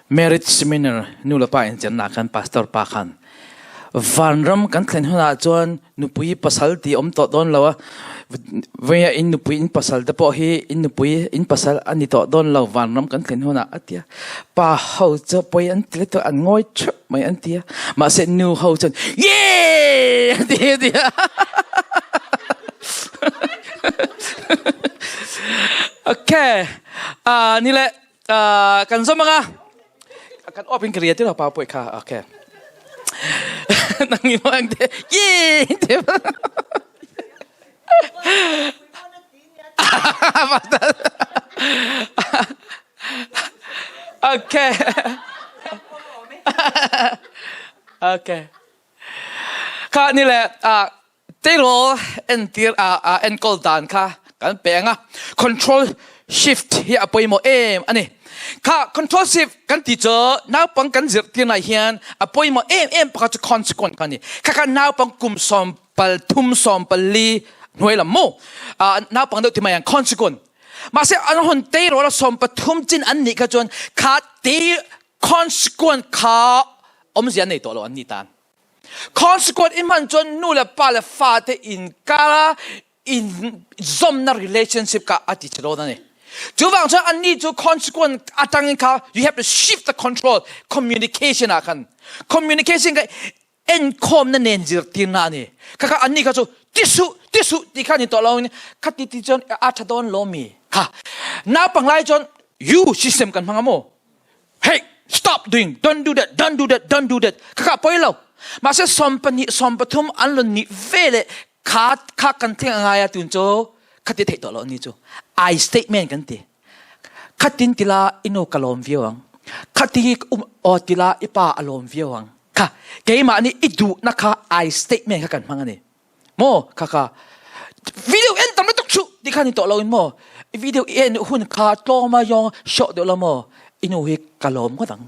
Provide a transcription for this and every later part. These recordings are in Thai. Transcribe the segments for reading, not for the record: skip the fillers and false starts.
marriage seminar nu la pa in chen na kan pastor pa khan vanram kan thlen hona chuan nupui pasal ti om to don lawa veya in nupui in pasal da po hi in nupui in pasal ani to don law vanram kan thlen hona atia pa ho cho poi an tle to an ngoi ch mai an tia ma se nu ho chon ye dia okay ni le kan zo mga kan open create la pa poi kha okay nang mo ang ye okay okay ka ni le tero entir encol dan ka kan penga control shift hi apoi mo ani ka control shift kan teacher now pang kan zir ti na hian apoi mo pa ka consequence kan ni ka now pang kum som pal thum som pal li noi la mo now pang do ti ma yang consequence ma se an hon te ro la som pa thum chin an ni ka chon ka te consequence ka om zia nei to lo an ni tan consequence in man chon nu la pa la fa te in kala in zom na relationship ka ati chro na ni you have to shift the control communication akan communication ka encom na nenjir tinani kaka anni ka so tisu dikani to law ni khati ti jon athadon lomi ka na panglai jon you system kan mangamo hey stop doing don't do that kaka poilo ma se sompathum anlon ni vele ka kan theng aya tun cho khati thei to lo ni chu I statement kan ti khatin tila ino kalom viewang khati otila ipa alom viewang ka keima ni idu na ka I statement ka kan mangani mo kaka video en tam tok chu dikhani to lo in mo video en hun ka to ma yong shot de lo mo ino hi kalom ko dang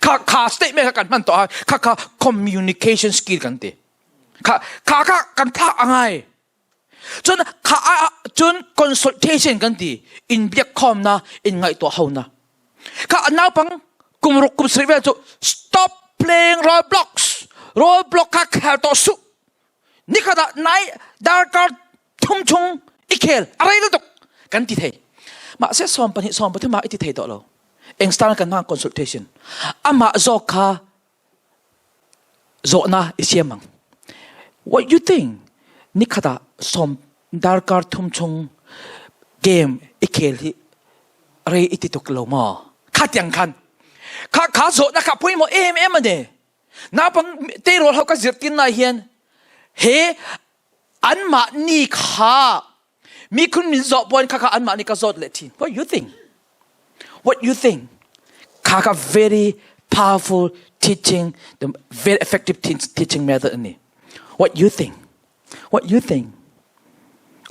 ka statement ka kan man to ka communication skill kan ti ka kan tha angai chun consultation kan ti in biak khom na in ngai to ho na ka anau pang kumruk kum srivel to stop playing roadblock ka khal to su nikada nai darkar thum chung ikhel arai lo to kan ti thei ma se som pa ma iti thei to lo eng star kan na consultation ama zoka zona isiamang what you think nikada som darkar thum chung game ikhel hi re iti tok lo mo khatyang khan kha zo na ka pui mo ane na pang te ro ha ka zirtin na hian he an ma ni kha mi kun min zo pon kha an ma ni ka zot le thi what you think ka very powerful teaching the very effective teaching method ani what you think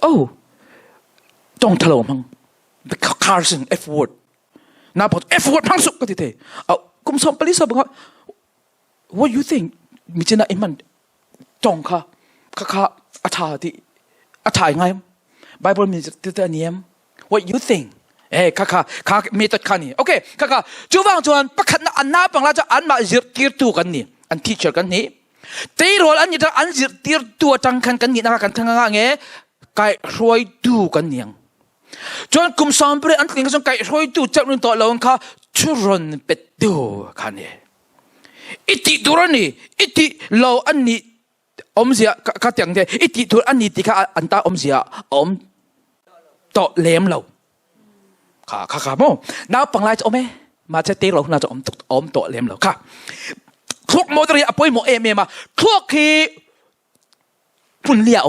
oh don't tell him the Carson F word na pot F word pang suk ka ti the kum som pali sa bang what you think mi china iman tong kha atha ngai Bible mi ti ta niam what you think kha method khani okay kha chuwang chuan pakhat na anna pangla cha an ma zir tir tu kan ni an teacher kan ni te rol an ni ta an zir tir tu tang khan kan ni na kan thanga nge kai roi tu kan niang chon kum sampre an tling song kai roi tu chak nun to lawng kha churon pet tu khani iti durani iti law an ni omzia ka tyang de iti tur an ni ti kha anta omzia om to lem lo kha mo na panglai ome ma che te lo na om to lem lo kha thuốc mô tari apoi mo em mà thuốc khi phun lia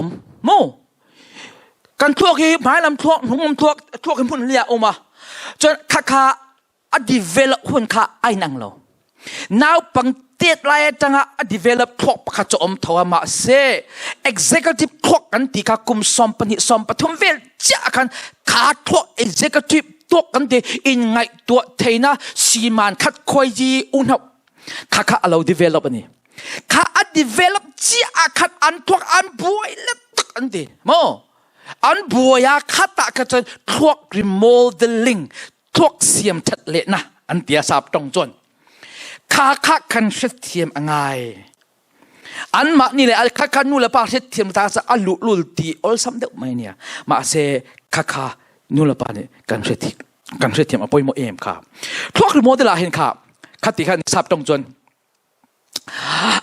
mo kan thuốc khi mai làm thuốc hung thuốc khi phun lia mà cho kha a develop hun kha ai nang lo now pang tiết lai tanga a develop thuốc kha cho thawa ma se executive thuốc kan ti kha kum som pathum vel cha kan kha thuốc executive thuốc kan ti in ngai tua theina siman khat khoi ji unhap kha alo develop ani kha a develop chi a khat an thuak an buai le tak an ti mo an buaya khata ka chan thuak remodeling thuak siam that le na อันเตียสับตรงจนข้าคันเสียเทียมไงอันมานี่เลยข้าคันนู่นละป้าเสียเทียมตาสะอัลลุลตีออลซัมเดอไม่เนี่ยมาเสข้านู่นละป้าเนี่ยกันเสียเทียมอภัยโมเอมค่ะทุกคนโมเดลเห็นค่ะขัดตีขันสับตรงจน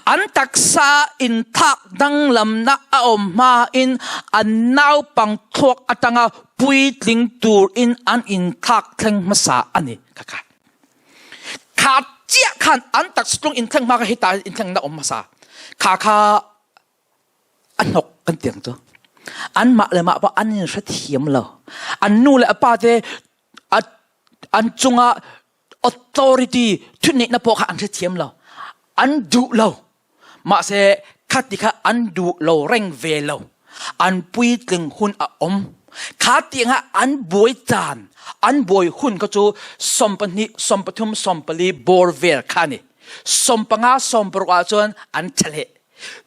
อันตักษาอินทักดังลำนักอมมาอินอันนาวปังทวกอัตังอาปุยลิงตูอินอันอินทักเทงมาสาอันนี้ค่ะขาดเจ้าขันอันตักสตรงอินเทงมากให้ตายอินเทงนักอมมาสาข้าอันนกกันเตียงตัวอันมาเลยมาว่าอันนี้เสียเทียมเราอันนู่นเลยป้าเดอันจงอ่ะ authority ทุนนี้นับพอข้าอันเสียเทียมเราอันดูเรามาเสขัดที่ข้าอันดูเราเร่งเวเราอันปุยตึงหุ่นอมขาเตียงฮะอันบวยจานอันบวยหุ่นก็จูสมปนิสมปทุมสมปลีบอร์เวร์ขานี่สมปังอาสมปรกอาจวนอันเฉล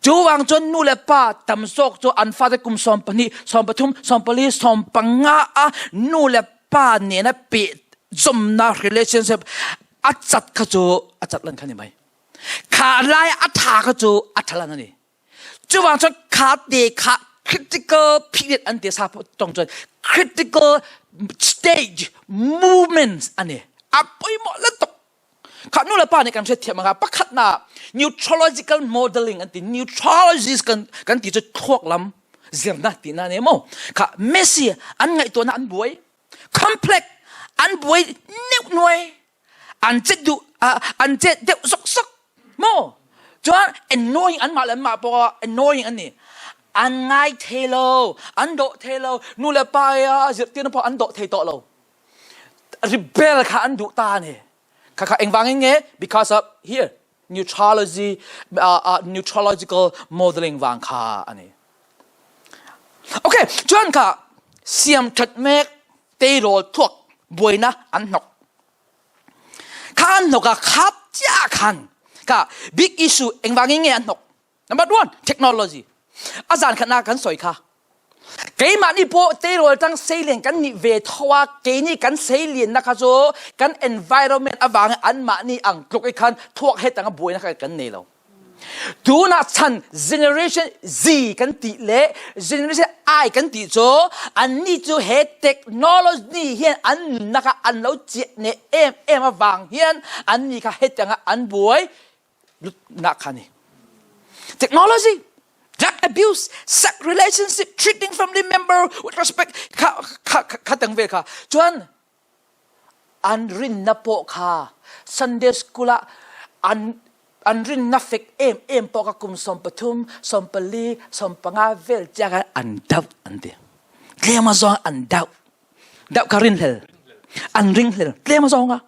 จูวางจนนู่นเลยป้าตำซอกจูอันฟาดกุมสมปนิสมปทุมสมปลีสมปังอานู่นเลยป้าเนี่ยนะปีจมนา relationship อาจัดขจูอาจัดลันขันนี่ไหมขาไล่อัฐาขจูอัฐลันนี่จูวางจนขาเดขา critical period อันเดียสาตรงจน critical stage movements อันนี้อัปยหมดแล้วตกข้านู่นเลยป้าในการเชื่อเทียมนะครับปักขัดหน้า neurological modeling อันที่ neurologist กันที่จะทวกลำเสียงนักที่นั่นเองมั้งข้า messy อันไงตัวนั้นอันบวย complex อันบวยนิ้วหน่วยอันเจ็ดดูอันเจ็ดเด็กซกมั้งจวน annoying อันมาแล้วมาบอกว่า annoying อันนี้อันง่ายเทโลอันโดเทโลนู่นเลยป้ายเสียที่นั่นพออันโดเทโตโล rebel ข้าอันดุตาเนี่ยข้าเองฟังยังไง because of here neurological modeling วางข้าอันนี้โอเคจวนข้าเสียมจัดเมกเตโรทวกบวยนะอันนกข้าอันนกข้าขับจ้าขันข้า big issue เองฟังยังไงอันนก number one technology อาจารย์คณะกันสวยค่ะเกี่ยมันนี่พอเตโรตั้งเซเลียนกันนี่เวทว่าเกี่ยนี่กันเซเลียนนะคะโจกัน environment อ่ะบางอันมานี่อังกฤษอีกคันทวกให้ตั้งบวยนะคะกันนี่เราดูนะฉัน generation Z กันติเล่ generation I กันติโจอันนี้จูเฮเทคโนโลยีเฮียนอันนะคะอันเราเจเนี่ยเอ็มบางเฮียนอันนี้ค่ะเฮตั้งอันบวยนักขันนี่ technology drug abuse, sex relationship, treating family member with respect. ข้าตั้งเวค่ะจวนอันรินนับโปค่ะ Sunday school อันรินนับเฟกเอ็มปอกกุมสมปทุมสมปลีสมปังอาเวลจากอันดาวอันเดียเลี้ยมาซองอันดาวการินเฮลอันริงเฮลเลี้ยมาซองอ่ะ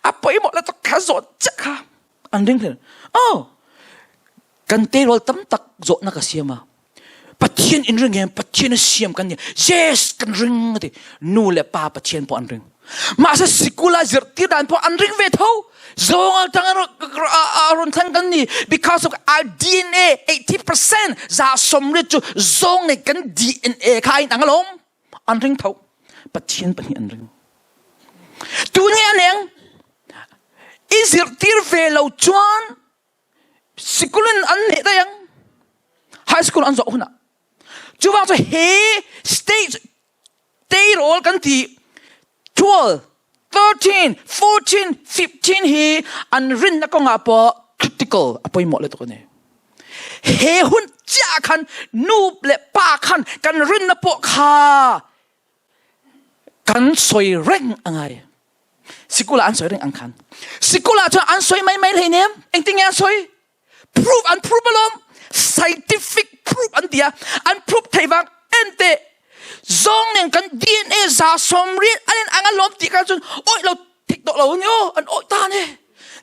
อ่ะไปหมดแล้วต้องขาสดจ้ะค่ะอันริงเฮลกันเตโรตั้มตักโจนักเสียมาปัจเจียนอินเรื่องเงี้ยปัจเจียนเสียมกันเนี่ย yes กันเรื่องที่นู่นแหละป้าปัจเจียนพออันเรื่องมาสักสิกุลาจิตที่ด้านพออันเรื่องเวทเอาโจงตั้งรุนทันกันนี่ because of our DNA 80% จะสมฤทธิ์โจงในกัน DNA ใครตั้งลมอันเรื่องเท่าปัจเจียนเป็นอันเรื่องตัวนี้เองอิสิรติร์เวลจวนสกุลอันนี้ได้ยังไฮสคูลอันสองนะจู่ว่าจะเฮสเตจเตยโรลกันที่12 13 14 15เฮอันรินนักก็งาปอ critical อะไปหมดเลยตัวนี้เฮหุ่นจ้าขันนูบเละป้าขันกันรินนักปอคากันสวยเร่งอะไรสกุลอันสวยเร่งอันขันสกุลอันสวยไม่เลยเนี่ยเอ็งติงยังสวยproof and proof alone scientific proof อันเดียอัน proof ไทยบางเอ็นเตซองเนี่ยกัน DNA สะสมเรียนอันนั้นอันล้อมตีกันจนโอ้ยเราติดต่อเราเนี่ยอันโอ้ตาเนี่ย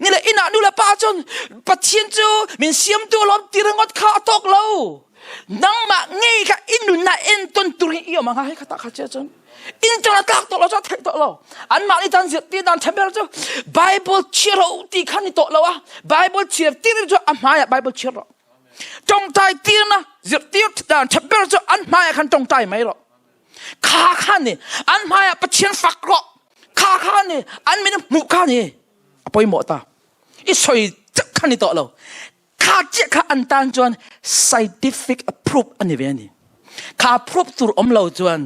นี่แหละอินาดูแลป้าจนปัจเจียนจูมินเสียมตัวล้อมตีเรื่องวัดข้าตกเรานังมาไงค่ะอินดูน่าเอ็นต้นตุรีเอี่ยมมาให้ข้าตาข้าเจ้าจนอินจะนักตกเราจะเทตกเราอันมาในทางเสียตีดันเทมเปอร์จูไบเบิลเชื่อเราตีขันนี่ตกเราอะไบเบิลเชื่อตีเราจะอันมาอะไบเบิลเชื่อเราจงใจตีนะเสียตีดันเทมเปอร์จูอันมาอะขันจงใจไหมหรอข้าขันนี่อันมาอะปัจเจียนฝักหรอข้าขันนี่อันไม่ได้หมู่ข้านี่ ปอยหมดตาอีสอยจักขันนี่ต่อเราข้าเจ้าข้าอันตันจวน scientific approve อันนี้เว้ยนี่ข้า approve ตัวเราจวน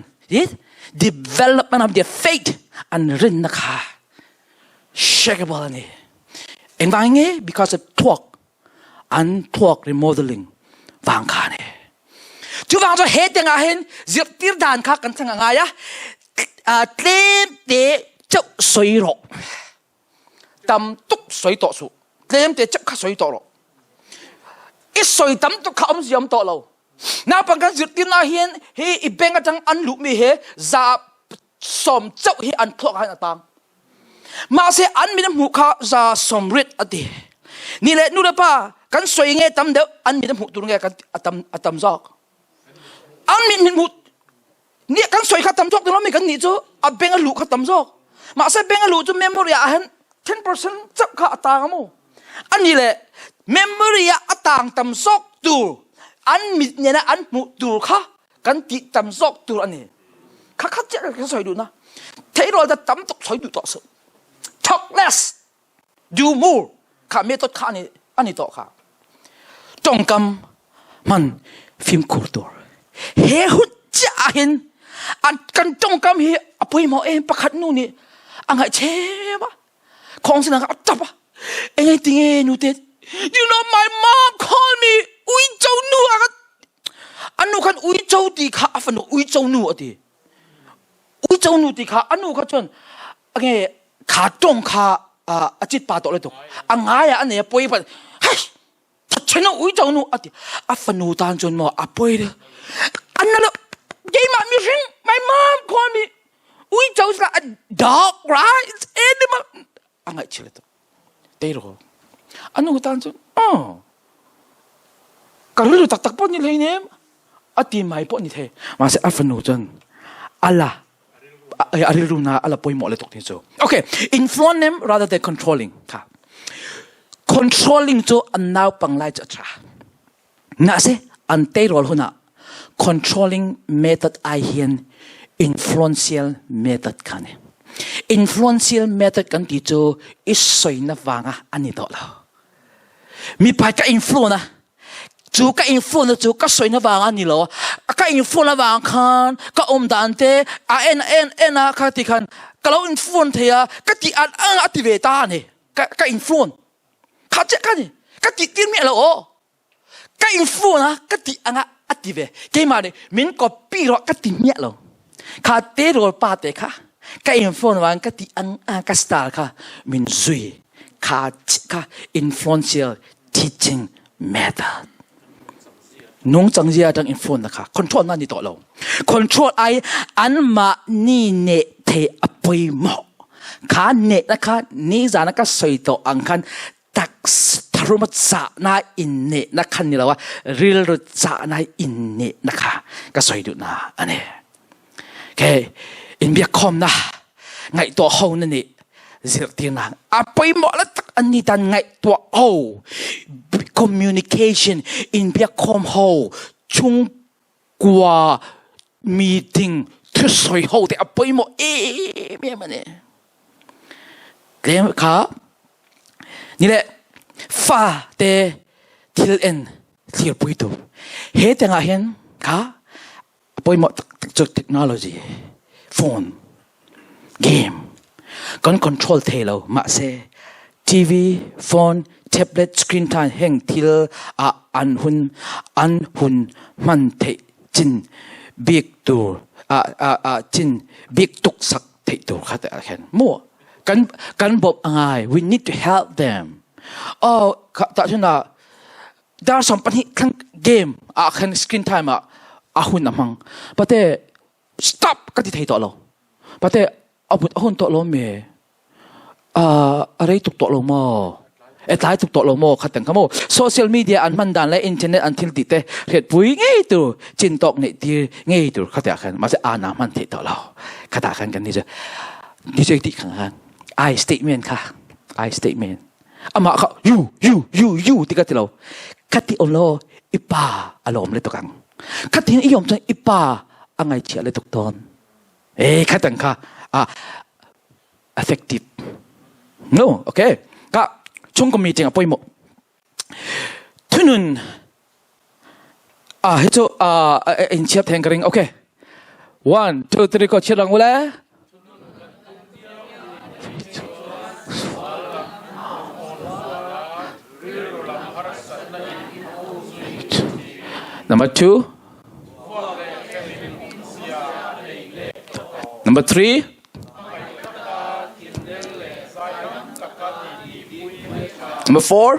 development of their faith อันรินนะคะ shakeable อันนี้เอ็งว่าไง because of talk อัน talk remodeling วางขาเนี่ยจู่วางจะเฮ็ดยังไงเห็นเจียบตีด่านข้ากันทั้งไงอะเต็มเตะเจ้าสวยหรอกตำตุกสวยต่อสู้เต็มเตะเจ้าข้าสวยต่อหรอกอีสวยตำตุกข้าอมสิยมต่อเราน้าปังกันเจียบตีน่าเห็นเฮ้อีเบงกันจังอันลุมีเฮจะสมเจ้าเฮอันพลอกให้ต่างมาเสียอันมีน้ำหูข้าจะสมฤทธิ์อดีนี่แหละนู่นป่ะกันสวยไงตำเดียวอันมีน้ำหูตัวไงกันตำซอกอันมีน้ำหูเนี่ยกันสวยข้าตำซอกแต่เราไม่กันนี่จ้ะเบงกันลุข้าตำซอกมาเสียเบงกันลุจ้ะเมมโมรี่อัน10% จับข้าต่างมั้งอันนี้แหละเมมโมรี่ต่างตำซอกตัวอันมีเนี่ยนะอันหูตัวข้ากันติดตำซอกตัวอันนี้ข้าเจ๊กันสวยดูนะเทเราจะตำตกสวยดูต่อสู้ talk less do more ข้าไม่ต้องข้านี่อันนี้ต่อข้าจงกำมันฟิล์มคูตัวเฮ้หุ่นจ้าเห็นอันกันจงกำเฮ้อภัยหมอเองประคัดนู่นนี่อันไหนเชฟะของสินะก็จับอะเอ็งไอ้ติงเอ็นูเต็ด you know my mom call me อุ้ยเจ้าหนูอันนู้นอุ้ยเจ้าตีข้าอันนู้นอุ้ยเจ้าหนูอะตีอุ้ยเจ้าหนูตีข้าอันนู้นข้าจนอันนี้ข้าจงข้าจิตปาตัวเลยตัวอันไงอันนี้ป่วยไปเฮ้ยถ้าฉันอุ้ยเจ้าหนูอะตีอันนู้นตานจนมาป่วยเลยอันนั้นเลยยัยมาไม่ริง my mom call me อุ้ยเจ้าสัก dog right it's animal อันไงเชื่อเลยตัวเตะหรออันนู้นตานจนก็รู้ตักปนนี่เลยเนี่ยอันที่ไม่ปนนี่เท่มาเสียอันนู้นจนAllahอะไรรู้นะAllahป่วยหมดเลยตกที่โจโอเค influence them rather than controlling ค่ะ controlling โจอันน่าปังไล่จะจ้าน่าเสียอันเตะรอลหุ่นน่ะ controlling method ไอเห็น influential method กันเนี่ย influential method กันที่โจอิสวยนะวางอ่ะอันนี้ต่อแล้วมีไปกับ influence นะจูก็อินฟลูนะจูก็สวยนะวางอันนี้เหรอก็อินฟลูนะวางคันก็อมดันเตเอ็นนะข้าที่คันก็เราอินฟลูนเทียก็ที่อันติเวตาเนี่ยก็อินฟลูนข้าเจ๊กันนี่ก็ที่ที่มีอะไรอ๋อก็อินฟลูนะก็ที่อันติเวเกี่ยมาเนี่ยมินก็ปีรอก็ที่มีอะไรข้าเตะโรลปาเตะค่ะก็อินฟลูนวางก็ที่ก็สตาร์ค่ะมินซุยข้าเจ๊ค่ะ influential teaching methodน้องจังเจียจังอินฟลูนะคะคอนโทรลนั่นนี่ต่อเราคอนโทรลไออันมานี่เนเทอภัยหมอขาเนนะคะนี่จานะคะสวยต่ออังคันตักทารุมัสนาอินเนนะคะนี่เราว่ารีลรุษานาอินเนนะคะก็สวยดูนะอันนี้โอเคอินเบียคอมนะไงตัวเขานั่นนี่เสียทีนังอภัยหมอแล้วอันนี้ตันไงตัวโอ้ communication in เบียคอมโฮชุ่งกว่า meeting ทุกสอยโฮแต่อภัยหมอเมียมันเนี่ยเกมค่ะนี่แหละฟ้าเตะทิลเอ็นที่เราพูดถึงเหตุการณ์เห็นค่ะอภัยหมอจากเทคโนโลยีโฟนเกมการคอนโทรลเทเรามาเซทีวีโฟนแท็บเล็ตสกรีนไทม์แห่งที่อันหุ่นมันเทจินบิ๊กตัวจินบิ๊กตุกสักเทตัวค่ะแต่เห็นมั่วกันบอกง่าย we need to help them แต่ฉันน่ะดาร์สัมปันที่ทั้งเกมแห่งสกรีนไทม์หุ่นน่ะมั้งแต่ stop ก็ที่เทตัวเราแต่เอาบุตรหุ่นตัวเราเมอะไรตุกตัวเราโม่ตายตุกตัวเราโม่ขัดแต่งขโมยโซเชียลมีเดียอันมันดันและอินเทอร์เน็ตอันทิลติเตเหตุปุยง่ายตัวจินตกเนี่ยดีง่ายตัวขัดแต่กันมาจะอ่านน้ำมันเทตัวเราขัดแต่กันนี่จะติดขังกันI statement ค่ะ I statement มาเขาyouที่กันที่เราขัดที่อมโลอิปาอารมณ์เลยตัวกันขัดที่อิยมจังอิปาอะไรเชื่อเลยตุกตอนขัดแต่งค่ะeffective no okay ก็ช่วงก็มีจริงอ่ะป่วยหมดทุนุนให้เจ้าอินเชียบแทงกระดิ่งโอเค one two three ก็เชียร์รังวะแล้ว number two number three number four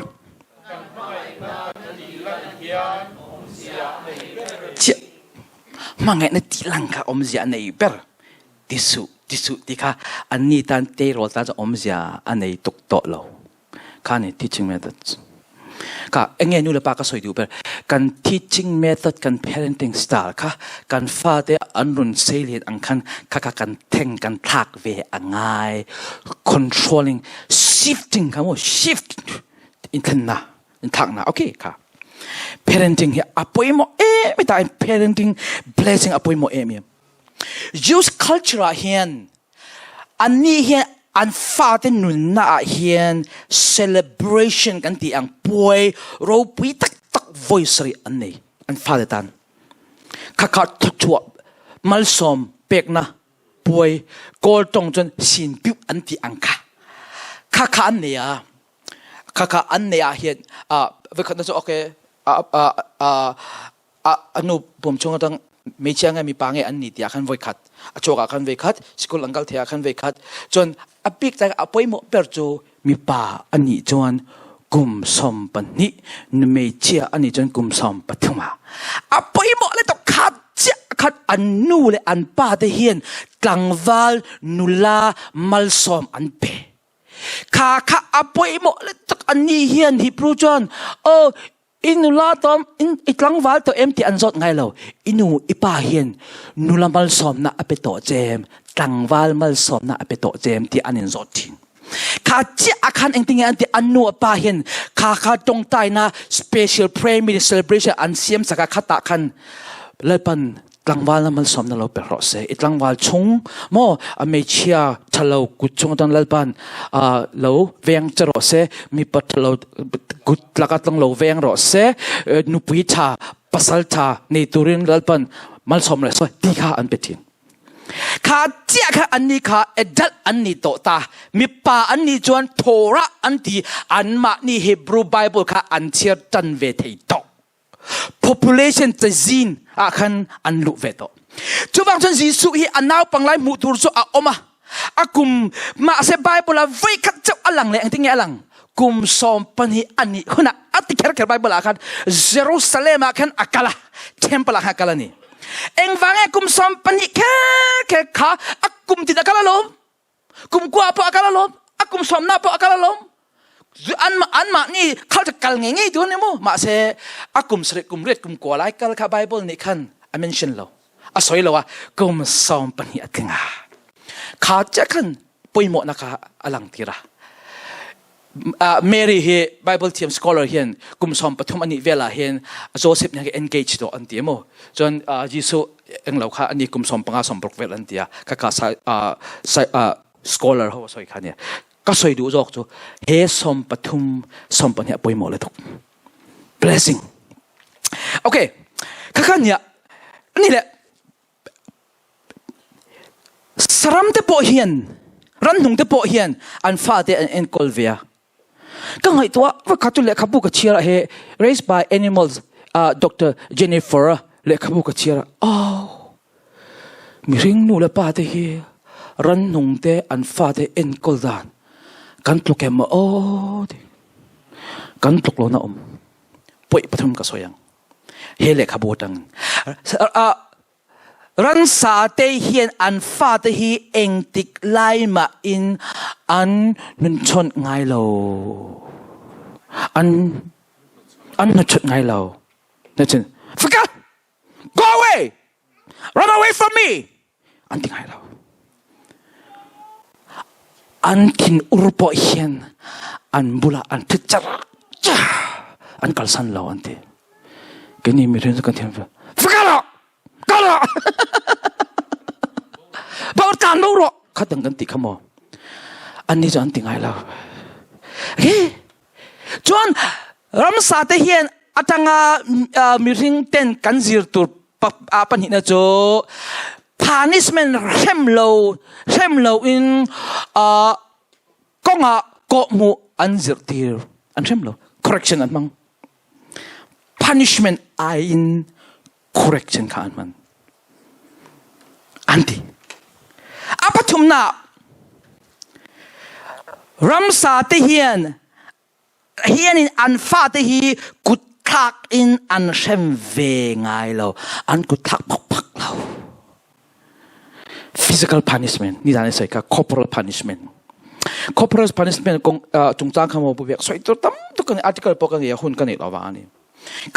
mangai na tilang ka omzia nei ber tisu tika ani tan te rol ta omzia anei tuk to lo ka ni teaching methods ka enge nu le pa ka soi du ber kan teaching method kan parenting style ka kan fa te anrun salient ang kan teng kan thak ve angai controlling shifting ka mo shift in thak na okay ka parenting here apoi mo mi ta parenting blessing apoi mo mi use culture hian ani hian an fa te nun na hian celebration kan ti ang poi ro pui tak voice ri anei an fa te tan kaka thua malsom pek na poi kol tong jon sin piu an ti ang kaka an ne hian ve khan so okay anu pom chunga tang me chianga mi pange an ni tia khan voi khat achoka khan ve khat school angal thea khan ve khat chon apik ta apoi mo per chu mi pa ani chuan kum som pan ni me chia ani chon kum som pathuma apoi mo le to khat anu le an pa te hian tlangwal nula mal som an pe kha apoi mo le tak ani hian hi pru chon inula tom in itlang wal to empty anzot ngai lo inu ipa hian nula mal som na apeto jem tlangwal mal som na apeto jem ti anin zot thin kha chi akhan engting an ti anu pa hian kha tong tai na special prayer meeting celebration an siam saka khata khan lepan tlangwal na mal som na lo perro se itlangwal chung mo ame chia thalo kuchung tan lalpan lo veng charo se mi pathalo gut lakat lang lo veng ro se nupui tha pasal tha nei turin lalpan mal som le so ti kha an petin kha chia kha anni kha adult anni to ta mi pa anni chuan thora anti an ma ni Hebrew Bible kha an chiar tan ve thei to population te zin akhan an lu ve to chuwang chon jisu hi anaw panglai mu tur so a oma akum ma se Bible a voi khat chau alang le anting alang kum som pan hi ani huna ati ker Bible akhan Jerusalem akhan akala temple akala ni eng wange kum som pan hi ke kha akum ti akala lom kum kwa po akala lom akum som na po akala lom an ma ni khal ta kal nge tu ne mo ma se akum sre kum ret kum ko lai kal kha Bible ni khan I mention lo a soi lo wa kum som pan hi atinga kha cha khan poimo na kha alang tira Mary he Bible team scholar hian kum som pathum ani vela hian Joseph ne engage to an ti mo jon Jisu eng lo kha ani kum som panga som brok vel an tia ka scholar ho soi kha ne ka soi du jok chu he som pathum som pan hi poimo le thok blessing okay kha nya ni le saram te po hian ran hung te po hian an fa te en kolvia ka ngai to wa khatu le khabu ka chira he raised by animals Dr. Jennifer le khabu ka chira mi ring nu le pa te hi ran hung te an fa te en koldan kan tlok em kan tlok lo na poi pathum ka soyang he le khabu tang ran sa te hian an fa te hi eng tik lai ma in an nun chon ngai lo an na chot ngai lo na chen forget go away run away from me an ting ngai lo an kin urpo hian an bula an tichar an kalsan lo ante keni mi ren kan thiam forget kala bawr tan no ro khatang kan ti khamo อันนี้จะอันติงไงเราโอเคจวนรำสาเทียนอาจารย์มีริงเต้นกันจิรตุปัญหานะโจ punishment เข้มโลอินก็งะก็มูอันจิรตีร์อันเข้มโล correction อันมัง punishment อิน correction ข้าอันมันอันที่อาปัทุมนารำสาเทียนอินอันฟาเทีกุดทักอินอันเช่นเวงไงเราอันกุดทักพักเรา physical punishment นี่ด้านนี้ใส่กับ corporal punishment กงจงจ้างคำว่าบุเบกสวยตัวตั้มตัวกันอาร์ติเคิลปกันเนี่ยหุ่นกันเนี่ยเราว่านี่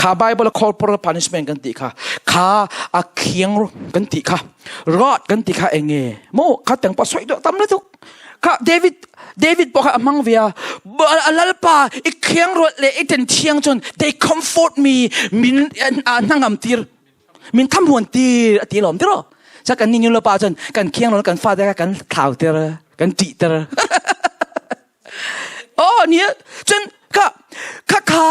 ข้าไบเบิล corporal punishment กันติค่ะข้าเคียงกันติค่ะรอดกันติค่ะเองเงโมข้าแต่งปะสวยตัวตั้มเลยทุกข้าเดวิดบอกว่ามังเวียลัลปาอีกเคียงรถเลยอีเต็นเทียงจน they comfort me มินนั่งอัมตีร์มินทำหัวตีหลอมตีหรอจากกันนี่ยุลปาจนกันเคียงรถกันฟาดได้กันข่าวตีร์กันจีตีร์โอ้เนี่ยจนข้า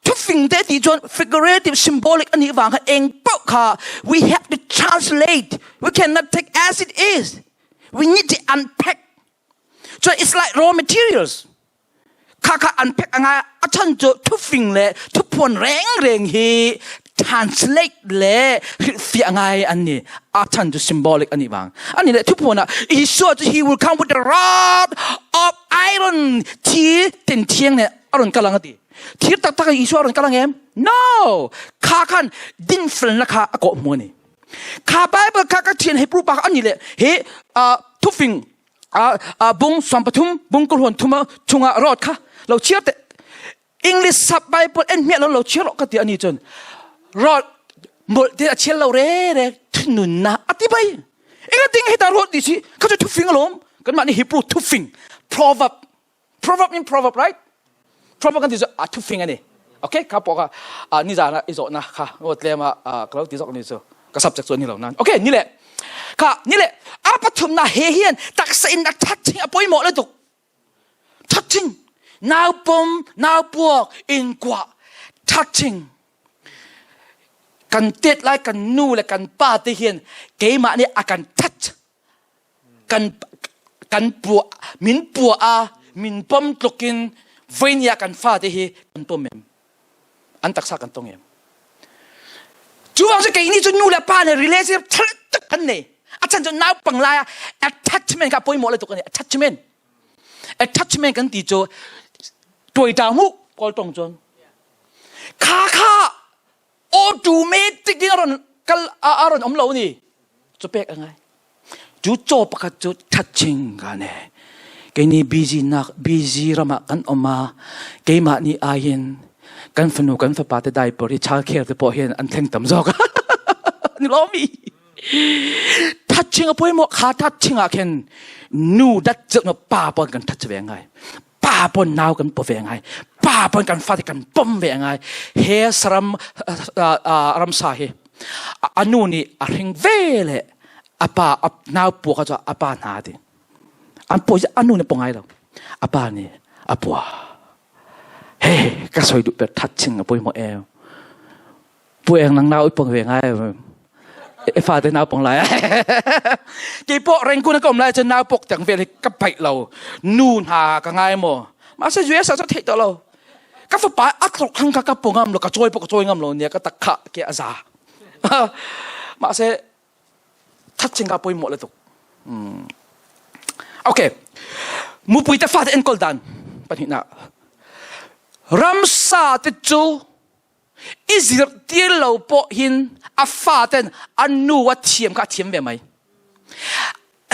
ทุกสิ่งที่จน figurative symbolic อันนี้วางเองปุ๊บค่ะ we have to translate we cannot take as it is we need to unpack so it's like raw materials ข้าunpack อะไรอาจารย์จะทุกสิ่งเลยทุกผลแรงฮี translate เลยฟีอะไรอันนี้อาจารย์จะ symbolic อันนี้บางอันนี้เลยทุกผลอ่ะ he saw that he will come with the rod of iron ที่เต็นเทียงเนี่ยอารมณ์กำลังดีที่ตักอีสวรรค์กำลังเอ็ม no ข้าขันดินฝนละข้าก็มัวนี่ข้าไปเปิดข้าก็เทียนให้ปลูกปากอันนี้เลยเฮ้ทุกสิ่งบุ้งสวมปฐุมบุ้งกุลหวนทุมชุงรอดค่ะเราเชื่อแต่ English sub Bible เอ็นเมียเราเชื่อเราก็ตีอันนี้จนรอดหมดที่เชื่อเราเร่ทุนนะอธิบายเอ็งก็ติ้งให้ตารอดดิสิเขาจะทุกสิ่งอารมณ์กันมาในฮิบรูทุกสิ่ง proverb in proverb right proverb กันที่จะทุกสิ่งอันนี้โอเคครับบอกว่านี่จะนะอิโซนะค่ะว่าเรียกมาเราที่จะกันนี่จะก็สับจากส่วนนี้เหล่านั้นโอเคนี่แหละค่ะนี่แหละอาปฐุมนาเฮียนตักสินนักทัดทิ้งอภัยหมดเลยตุกทัดทิ้งนาวปมนาวปวกอินกว่าทัดทิ้งกันเต็ดไล่กันนู่และกันป้าที่เฮียนเกี่ยมาเนี่ยอาการทัดกันปัวมินปัวมินปมตกินเวียกันฟ้าที่เฮียกันปมเอ็มอันตักษากันตรงเอ็มจู่ว่าจะเกี่ยนี่จะนู่และป้าเนี่ย relationship ทัดกันเนี่ยอาจารย์จะน่าปังลาย attachment กับปอยหมดเลยตัวนี้ attachment กันตีโจตัวดาวมุกก็ตรงจนข้าโอ้ดูเมติกินอารมณ์กันอารมณ์อมเหลานี่จะเป็นยังไงจู่โจปะจู่ touching กันเนี่ยแกนี่ busy ระมากันออกมาแกมานี่อายินกันฝนุกันฝปาแต่ได้บริชาร์เคร์แต่พอเห็นอันเท่งต่ำจอกนี่ล้อมีทัดชิงอภัยหมดขาทัดชิงอาเคนนูดัดจึกนป้าปนกันทัดจะเป็นยังไงป้าปนนาวกันปนเป็นยังไงป้าปนกันฟาดกันปมเป็นยังไงเฮสรำสาเหอันนู้นี่อริงเวลอาป้านาวปัวเขาจะอาป้านาดิอันปัวอันนู้นี่ปงไงเราอาป้านี่อาปัวเฮ้ก็สวยดูแบบทัดชิงอภัยหมดเอวปัวเองนังนาวอีปงเป็นยังไงฟ้าแต่นาวปองไรกี่พวกแรงกูนักกลมไรจะนาวปกแต่งเวลกับไปเรานู่นหากันไงมั้งมาเสียชีวิตสักทีต่อเราก็ฝ่ายอัดหลอกขังกับปงงามเราก็ช่วยปกช่วยงามเราเนี่ยก็ตะขะเกี่ยซามาเสียทัดชิงกับปุยหมดเลยตุกโอเคมูปุยแต่ฟ้าแต่เอ็นกอลดันปัญหารัมซาติจูอิสราเอลเราพอหินอาฟาเตนอันนู้ว่าเทียมกับเทียมแบบไหม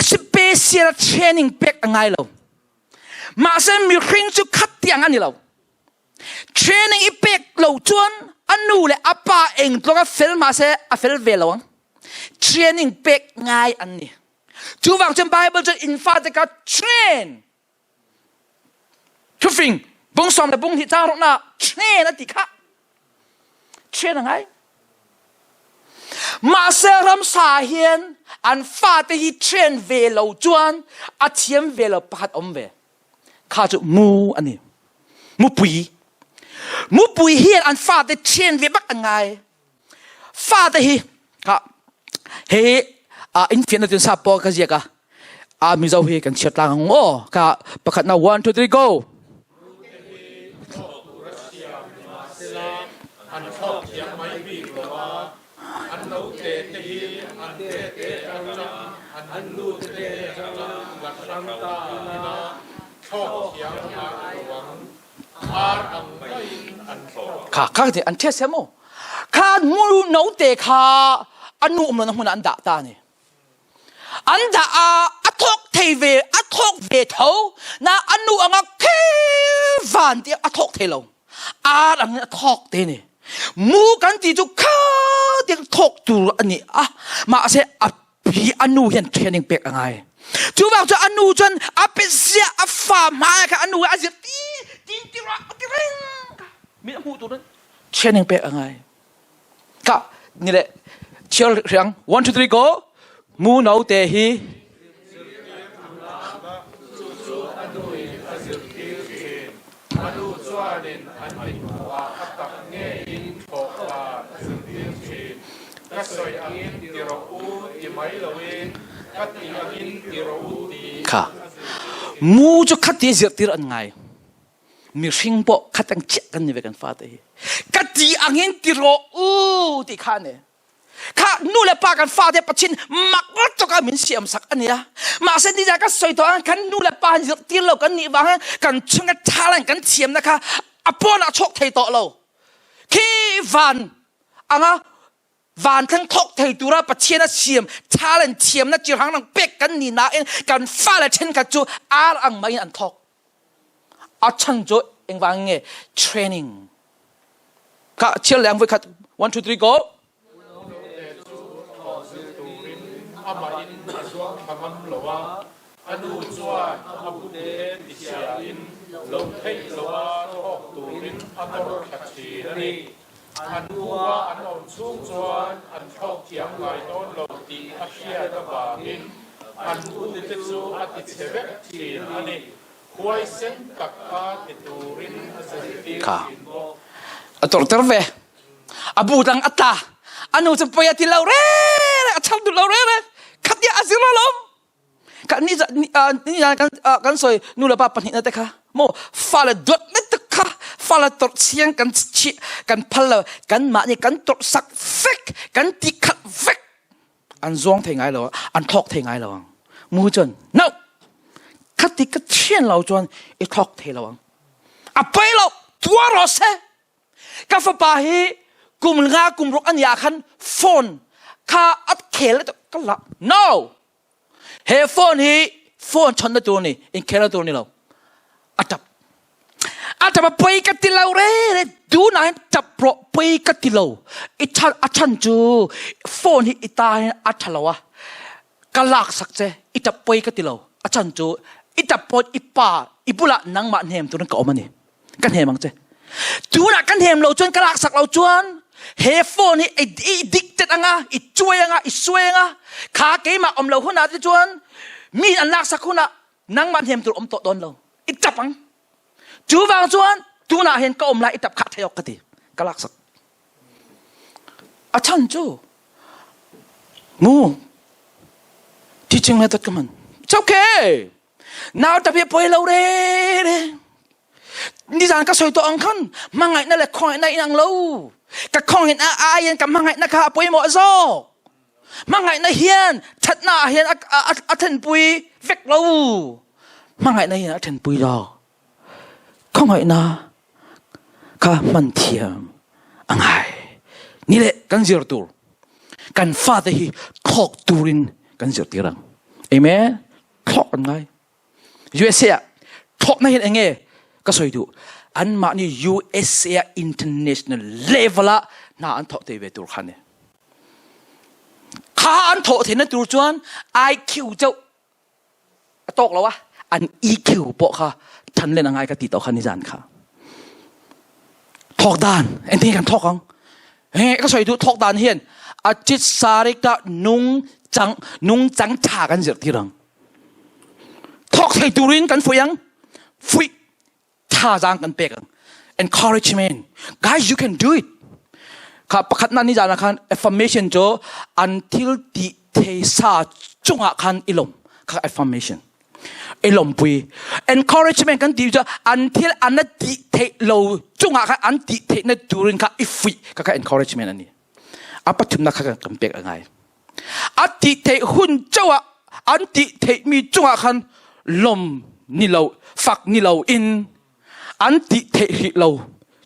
สเปเชียลเทรนนิ่งเป็กอะไรเรามาเส้นมีริงจุขัดเตียงอันนี้เราเทรนนิ่งอีเป็กเราจวนอันนู้เลยอาป้าเองตัวก็เฟลมาเส้นอาเฟลเวลเราเทรนนิ่งเป็กง่ายอันนี้จูฟังจนไบเบิลจะอินฟาเตกับเทรนทุกสิ่งบุ้งสอมแต่บุ้งที่เจ้าหน้าเทรนนั่นติค่ะเทรนยังไงมาเซรัมสาเฮียนอันฟาเตฮิเทรนเวลจวนอาเทียมเวลปัดอมเว ข้าจะมูอันนี้มูปุยเฮียนอันฟาดได้เชียนเวียบักอันไงฟาดได้ฮีค่ะเฮอินฟินนั่นซาปอกันเสียกะมิโซเฮกันเชิดลางโอ้ค่ะประคัดนะ1 2 3 goอันทอกยังไม่บีบว่าอันนู้เตะทีอันเตะจังอันนู้เตะจังวัดรังตานะทอกยังมาหวังอาอังไม่อันทอกค่ะข้าที่อันเทสเซโมข้ามูนู้เตะข้าอันนู้มันหุ่นอันด่าตาเนี่ยอันด่าอัทอกเทเวอัทอกเวทเอานะอันนู้อังเควันที่อัทอกเทลงอันนี้อัทอกเตเนี่ยมูกันที่จุข้าเด็กทกตัวอันนี้มาเสียปีอนุเห็นเทรนนิ่งเป็กยังไงจูบอกจะอนุจนเป็นเสียฟ้ามาค่ะอนุอาจจะตีระตีเร่งมีน้ำหูตัวนั้นเทรนนิ่งเป็กยังไงก็นี่แหละเชียวเรียง1 2 3 go มูโนเตฮีค่ะมูจะคัดที่จะตีอันไงมีสิ่งพอคัดตั้งเจ็ดกันนี่เวกันฟาดเลยคัดที่อันนี้ตีเราที่ข้าเนี่ยข้านู่นเลยปากันฟาดปัจจินมักว่าจะกันมีเสียมสักอันนี้มาเส้นที่จะกันสวยตัวกันนู่นเลยปาตีเรากันนี่บ้างกันช่างกันท่าอะไรกันเทียมนะคะปอนชกไทยต่อเราขี้วันวันทั้งทกไทยตัวเราประเทศนั้นเชียมชาเลนเชียมนั้นจีรังนังเป็กกันนี่นะเองกันฟ้าเลยเช่นกันจูอังไม่อันทกฉันจูเองว่าไง training ก็เชื่อแรงไว้คัด1 2 3 goอนุจวนอบุเดติเชียอินลงเทลวาทอกตูรินอตรขัดชีนีอันวัวอันอ่อนสูงจวนอันทอกเทียมไก่ต้นโลตีอาเชียตะบาหินอันอุติติสูอติเชเวทีอันนี้ควยเส้นกักกาติตูรินอสิติสินโบอัตรเตอร์เวอบูดังอัตตาอนุจะไปที่เราเร่ฉันดูเราเร่ขัดยาอาศิลลมกันนี่กันสวยนู่นละป้าปัญหาแต่ค่ะโมฟ้าละดดไม่ตะค่ะฟ้าละตรเสียงกันชี้กันพัลละกันมาเนี่ยกันตรสักเฟกกันตีขัดเฟกอันซ่องเทงไงเราอันทอกเทงไงเรามูจน no ขัดตีกัดเชียนเราจนไอ้ทอกเทเราไปเราตัวเราเซ่กับฟ้าป่าฮีกุมงากุมรกอันยาคันโฟนข้าอัดเขลแล้วก็ละ noเฮฟอนฮีฟอนชนในตัวนี้อินเคลตัวนี้เราอาจจะมาไปกันที่เราเร่ดูนะจับโปรไปกันที่เราอิชันอาชันจูฟอนฮีอิตาอาชันเราอะกลักสักเจอิจับไปกันที่เราอาชันจูอิจับปอดอิป่าอิบุละนังมาเฮมตัวนั้นก็ออกมานี่กันเฮมังเจดูนะกันเฮมเราจนกลักสักเราจวนเฮฟอนฮีไอ้ดิกเจ็ดอ่ะไอ้ช่วยอ่ะไอ้สวยอ่ะขาเกมาอมเราคนนั้นที่จวนมีอันนักสักคนน่ะนั่งมันเห็นตัวอมโตโดนเราอิจับปังจูบางจวนดูน่าเห็นก็อมลายอิจับขัดเทยกกันทีก็ลักสักฉันจูมูที่จริงแล้วตัดกันมันโอเคน่าจะเพียบไปเราเร่นี่จานก็สวยตัวอังคันมังไงนั่นแหละคอยในนางเรากับคอยเห็นอายันกับมังไงนะคะไปหมดโซ่มังไงนะเฮียนชัดหน้าเฮียนอาทินปุยเวกเรามังไงนะเฮียนอาทินปุยเราข้องไงนะข้ามันเทียมอังไงนี่แหละกันเจอตัวกันฟาดที่ทอกตูรินกันเจอตีรังเอเมนทอกอังไงUSA ทอกนั่นเห็นไงก็สวยดูอันมานี่ USA international level ละน่าอันทอกเทเวตัวขันเนี่ยข้าอันโถเทนตัวจวน IQ เจ้าตกแล้ววะอัน EQ ปะค่ะทันเล่นอะไรก็ติดต่อคันนิจานค่ะทอกดานเอ็นที่กันทอกของเฮ้ก็สวยดูทอกดานเฮียนอาจิตสาริกะนุ่งจังฉากันเสียทีรังทอกไทยตูรินกันฟุยัง freeท่าจางกันเปกัน encouragement guys you can do it ครับประคัตนั้นนี่จานะครับ affirmation โจ until ติเทสาจงอาคันอิลมครับ affirmation อิลมปุย encouragement กันดีจ้ะ until อันนั้นติเทโลจงอาคันอันติเทนั่นดูรินครับ if we ครับ encouragement อันนี้อาปัจจุบันครับกันเปกันไงอันติเทหุ่นเจ้าอันติเทมีจงอาคันลมนี่เราฝักนี่เราอินอันติเทหิเรา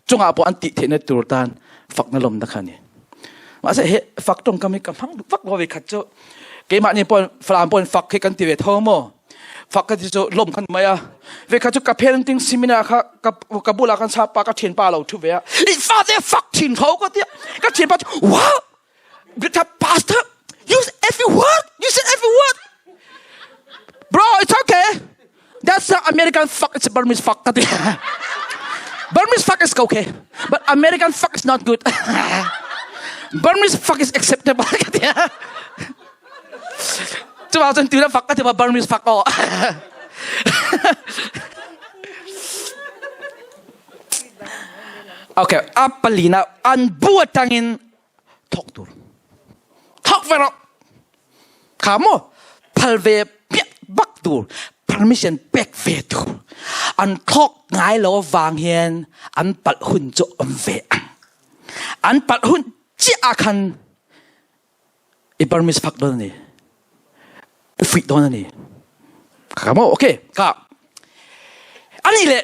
จงอาปอันติเทนั่นดูตันฝักนั่นลมนะครับนี่มาเสียฝักตรงกันไม่กำพังฝักว่าไปขัดเจ้าเกี่ยมันนี่ปนฝรั่งปนฝักให้กันตีเวทท้องมั้งฝักกันที่จะลมกันไหมอ่ะเวขัดเจ้ากับเพลนติ้งซิมินาค่ะกับบุลากันชาปากับเทียนปาเราทุกเวะอีฟ้าเดฝักถิ่นเขาก็เดียกับเทียนปาว้าวบิดา pastor use every word you said every word bro it's okay that's not American fuck it's Burmese fuck kan dia Burmese fuck is okay but American fuck is not good Burmese fuck is acceptable kan dia cuma macam tu lah fuck kan dia Burmese fuck oh okay apa lina an buat tangin talk tur talk verok kamu palve bak tur permission back ve tur an talk ngai lo wang hian an pat hun cho ve an pat hun chi akan I Burmese fuck don ni fit don ni kamu okay ka ani le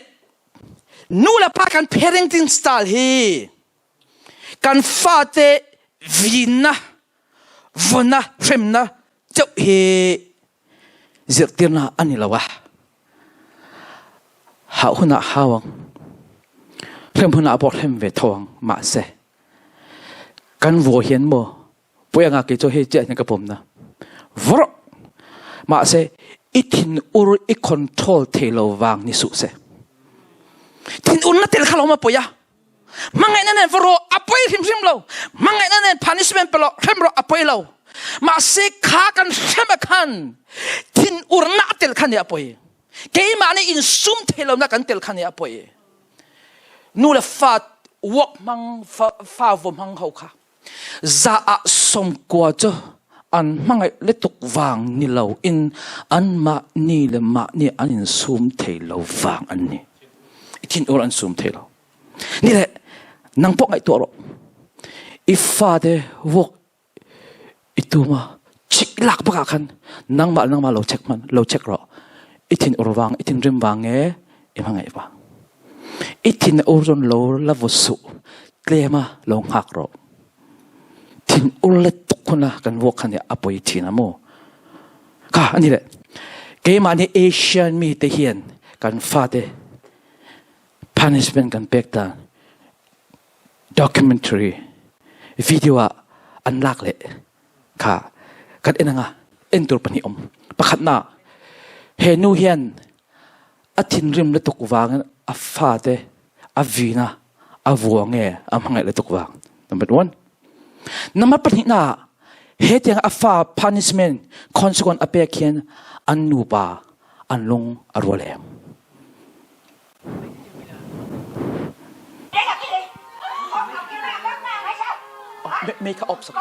nula pa kan parenting style hi kan fate vina vona femna chau hi zirtirna ani lawa ha huna hawang rem huna abor hem ve thawang ma se kan vo hian mo poyanga ke cho he che na ka pom na vro ma se itin ur I control thelo wang ni su se tin un na tel khalo ma poya mangai na nen vro apoi him lo mangai na nen punishment pelo rem ro apoi lo ma se kha kan shema kan tin ur na tel khan ya apoi ke ma ne in sum thelo na kan tel khan ya apoi nu la fat wok mang fa vom hang ho kha za a som kwa cho an mangai letuk wang ni lo in an ma ni le ma ni an in sum thelo wang an ni itin ur an sum thelo ni le nang pok ai to ro if father wok ituma chik lak pa kan nang ma lo check ro itin ur wang itin rim wang e imangai ba itin urjon lo lavosu klema lo ngak ro tin ulet tukuna kan wok kan ya apoi tina mo ka ani le ke mani Asian mi te hian kan fate punishment kan pekta documentary video an lak le ka kan enanga entur pani pakhat na he nu hian athin rim le tuk wang a fate a vina a vuange a mangai le tuk wang number 1 Nama panina hetiang afa punishment consequent apekian anupa anlong arwale. Make up some.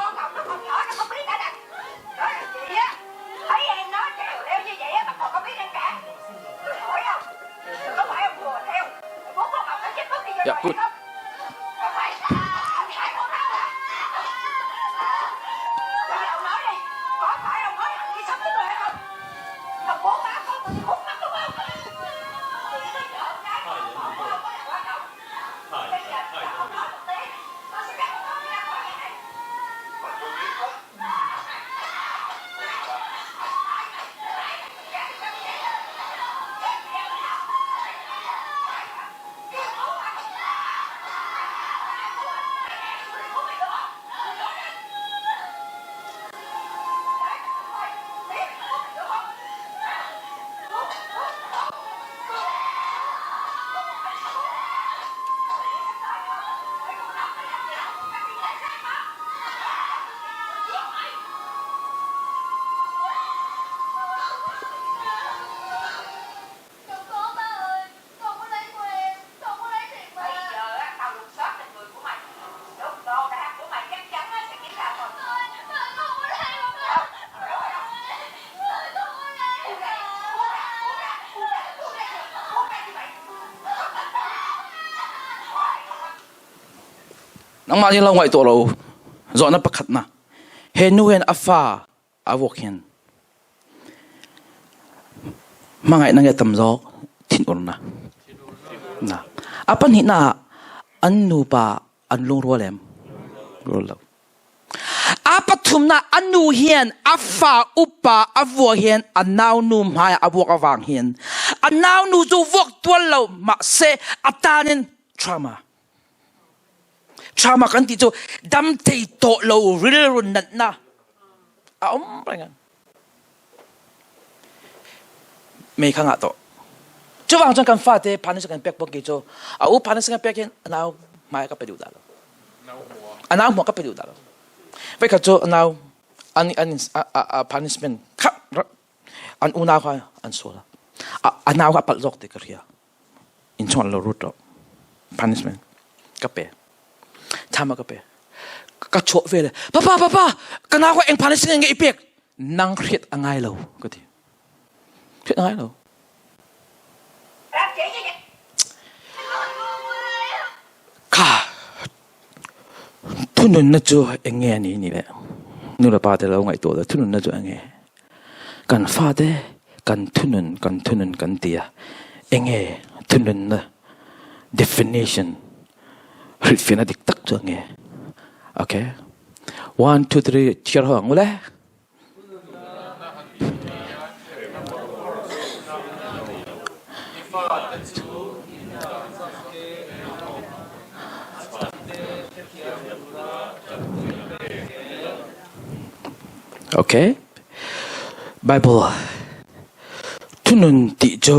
Yeah, good. นังมาที่เราไว้ตัวเราจอนับประคัดนะเห็นนู่นอัฟฟ้าอาวกเห็นมาไงนั่งแกตำจอกทิ้งอุ่นนะapa ni na anu pa anlung rolem rolau apa thumna anu hian afa upa avua hian anau nu mai avok awang hian anau nu zu vok tual lo ma se atanin trauma kan ti chu dam thei to lo ril run nat na a rangan me khanga to chú vàng trong căn pha thế phán sự căn bẹc bọc kỹ cho à u phán sự căn bẹc hiện nào mai các bé điều đó nào mua các bé điều đó vậy cả cho nào anh punishment khắp anh u nào khoai anh số là nào các bạn dọc thì cái gì in chọn là rút đó punishment các bé tham các bé các chỗ về là papa cái nào các anh punishment cái bẹc năng khiết anh ai lâu cái gì khiết ai lâu cả thu nôn nó cho anh nghe ní vậy, nếu là ba thế là ngày tuổi là thu nôn nó cho anh nghe, cần pha thế cần thu nôn cần tia, anh nghe thu nôn là definition, hiểu phiền là đích tắc cho anh nghe, okay, 1, 2, 3 chia hàng ngô lẽ. Okay, Bible thu nun ti cho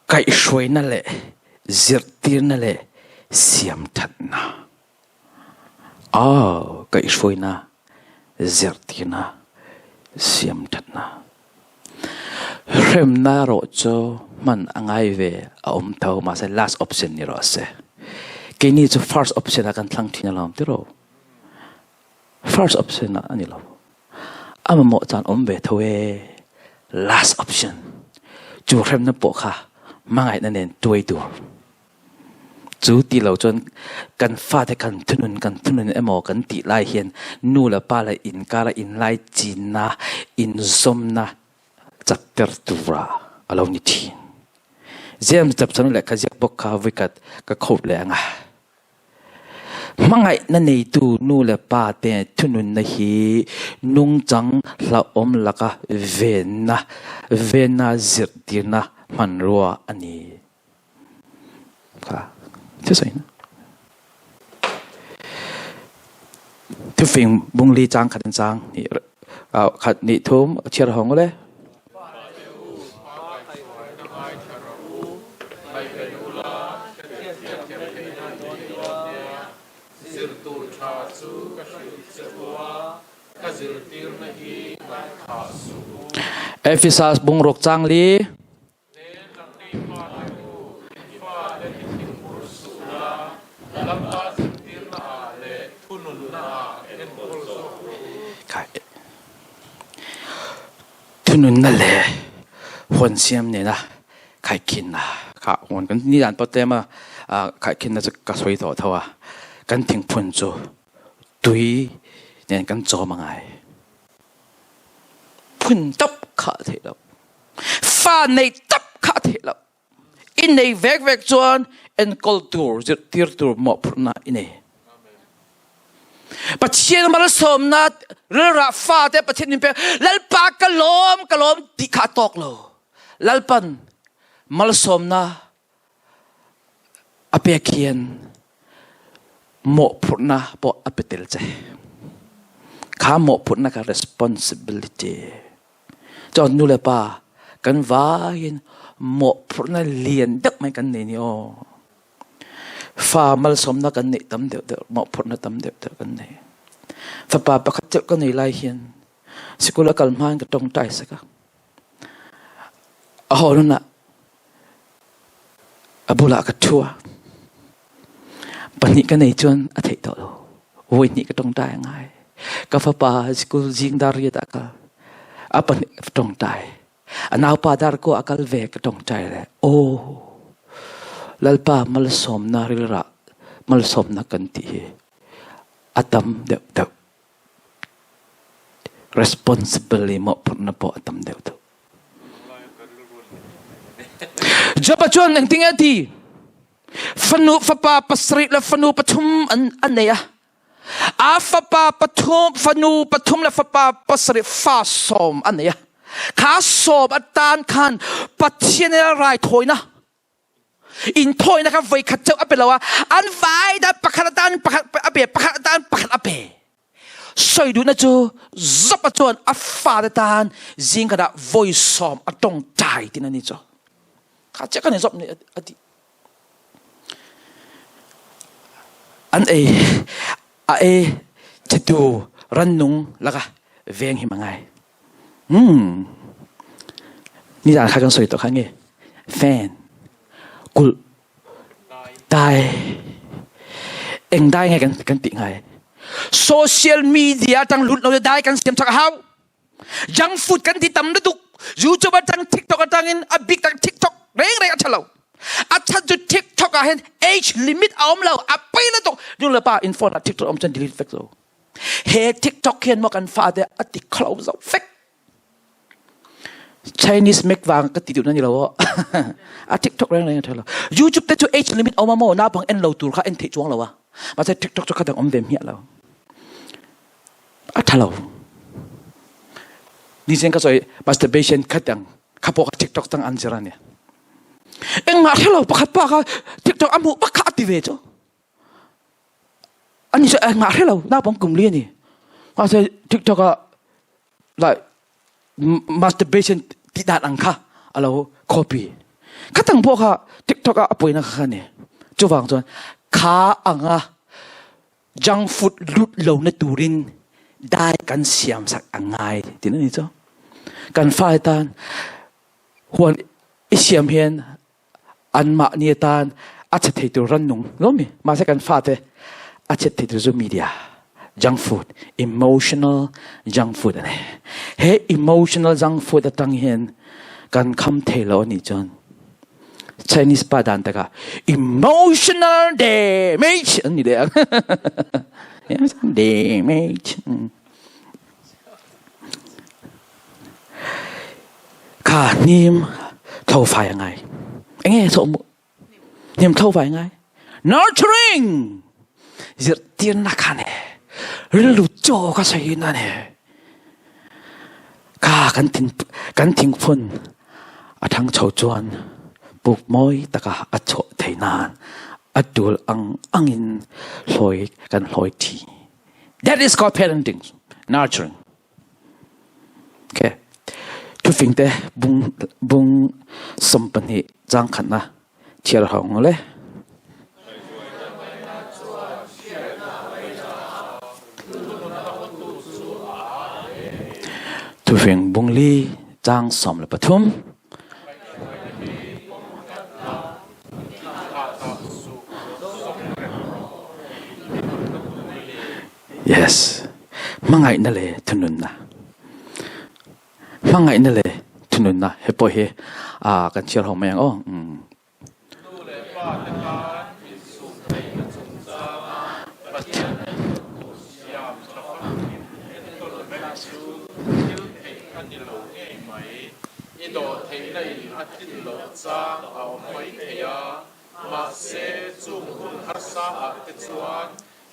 cái suy na lệ diệt tiền na lệ xiêm thật na cái suy na diệt tiền na xiêm thật na rem na ro cho man angai về om thâu mà sẽ last option ni ro se cái ni cho first option akan thlang thina lam ti ro first option na ani lo ama mo chan om ve thoe last option chu rem na po kha mangai na nen tuai tu chu ti lo chon kan fa te kan thunun emo kan ti lai hian nu la pa la in ka la in lai chin na in zom na chakter tura alo ni thi zem chap chan le kha jak bok kha wikat ka khop le anga mangai na nei tu nu le pa te thunun na hi nung chang la om laka vena zir tirna manrua ani kha thế sai na tu phim bung li chang khat chang ni khat ni thum chiar hong le Ephesus bung rok chang li thunun na le hon siam ne na khai kin na kha hon kan ni dan pa ma khai kin na ka soi to thawa kan thing phun chu tui nen kan cho mangai phun tap kha the lo fa nei tap kha the lo in nei vek chuan en culture zir tir tur mo phuna ine pathian mal som na ra fa te pathian pe lalpa kalom ti kha tok lo lalpan mal som na apekian mo phuna po apetel che kha mo phuna ka responsibility chon nu le pa kan va hin mo phuna lien dak mai kan ni o fa mal som na kan ni tam de mo phuna tam de kan ni fa pa pa khat kan ni lai hian sikula kal man ka tong tai saka a ho na abula ka thua pani ka nei chon a thei to oi ni ka tong tai ngai ka fa pa school jing dar ya ta ka apan tong tai anau pa dar ko akal ve ka tong tai le o lalpa mal som na ri ra mal som na kan ti atam de responsibly mo na po atam de to japa chuan nang tinga ti fanu fapa pasri la fanu pathum an neya a fapa pathum fanu pathum la fapa pasri fa som an neya kha som atan khan pathian rai thoina in thoi na ka vai khat chau apelawa an vai da pakhatan ape pakhatan pakhat ape soi du na chu zapa chuan a fa da tan jing kada voice som atong tai tin ani cho kha cha kan zop ni ati an a chatu rannung laka veng hi mangai ni dan kha kan soi to khange fan kul dai eng dai ngai kan ti ngai social media tang lut lo dai kan siam thak hau junk food kan ti tam na tu youtube tang tiktok tang in a big tang tiktok reng reng achalo acha ju tiktok a hen age limit aom lo a pai na to jung la pa in phone a tiktok om chan delete fake so he tiktok hian mo kan fa de ati close out fake Chinese make wang ka ti tu na ni lo a tiktok reng reng achalo youtube te chu age limit aom mo na bang en lo tur kha en thi chuang lo wa ma se tiktok chu kha dang om dem hi lo a thalo ni jen ka soi masturbation khatang khapo ka tiktok tang an jara ne eng ma thalo pakhat pa ka tiktok amu pakha activate cho ani se eng ma thalo na bang kum li ni ma se tiktok a like masturbation ti dan ang kha alo copy khatang bo kha tiktok a apoi na kha ne chu wang chon kha anga junk food lut lo na turin dai kan siam sak angai tin ni cho kan fai tan huan isiam hian an ma ni tan a che thei tu ran nung lo mi ma se kan fa te a che thei tu zo media junk food emotional junk food ane he emotional junk food atang hian kan kham thei lo ni chon Chinese pa dan ta ka emotional damage ani de yes damage ka nim thau phai ngai enge so nim thau phai ngai nurturing zir tin na khane lu cho ka sai na ne ka kan ting phun a thang chau chuan buk moi taka a cho theinan adul angin hloi kan hloi thi that is called parenting nurturing okay tu fing te bung sampani jang khanna chiar hong le tu fing bung li jang som le pathum yes mangai na le thunun na he po he a kan chiar hom yang o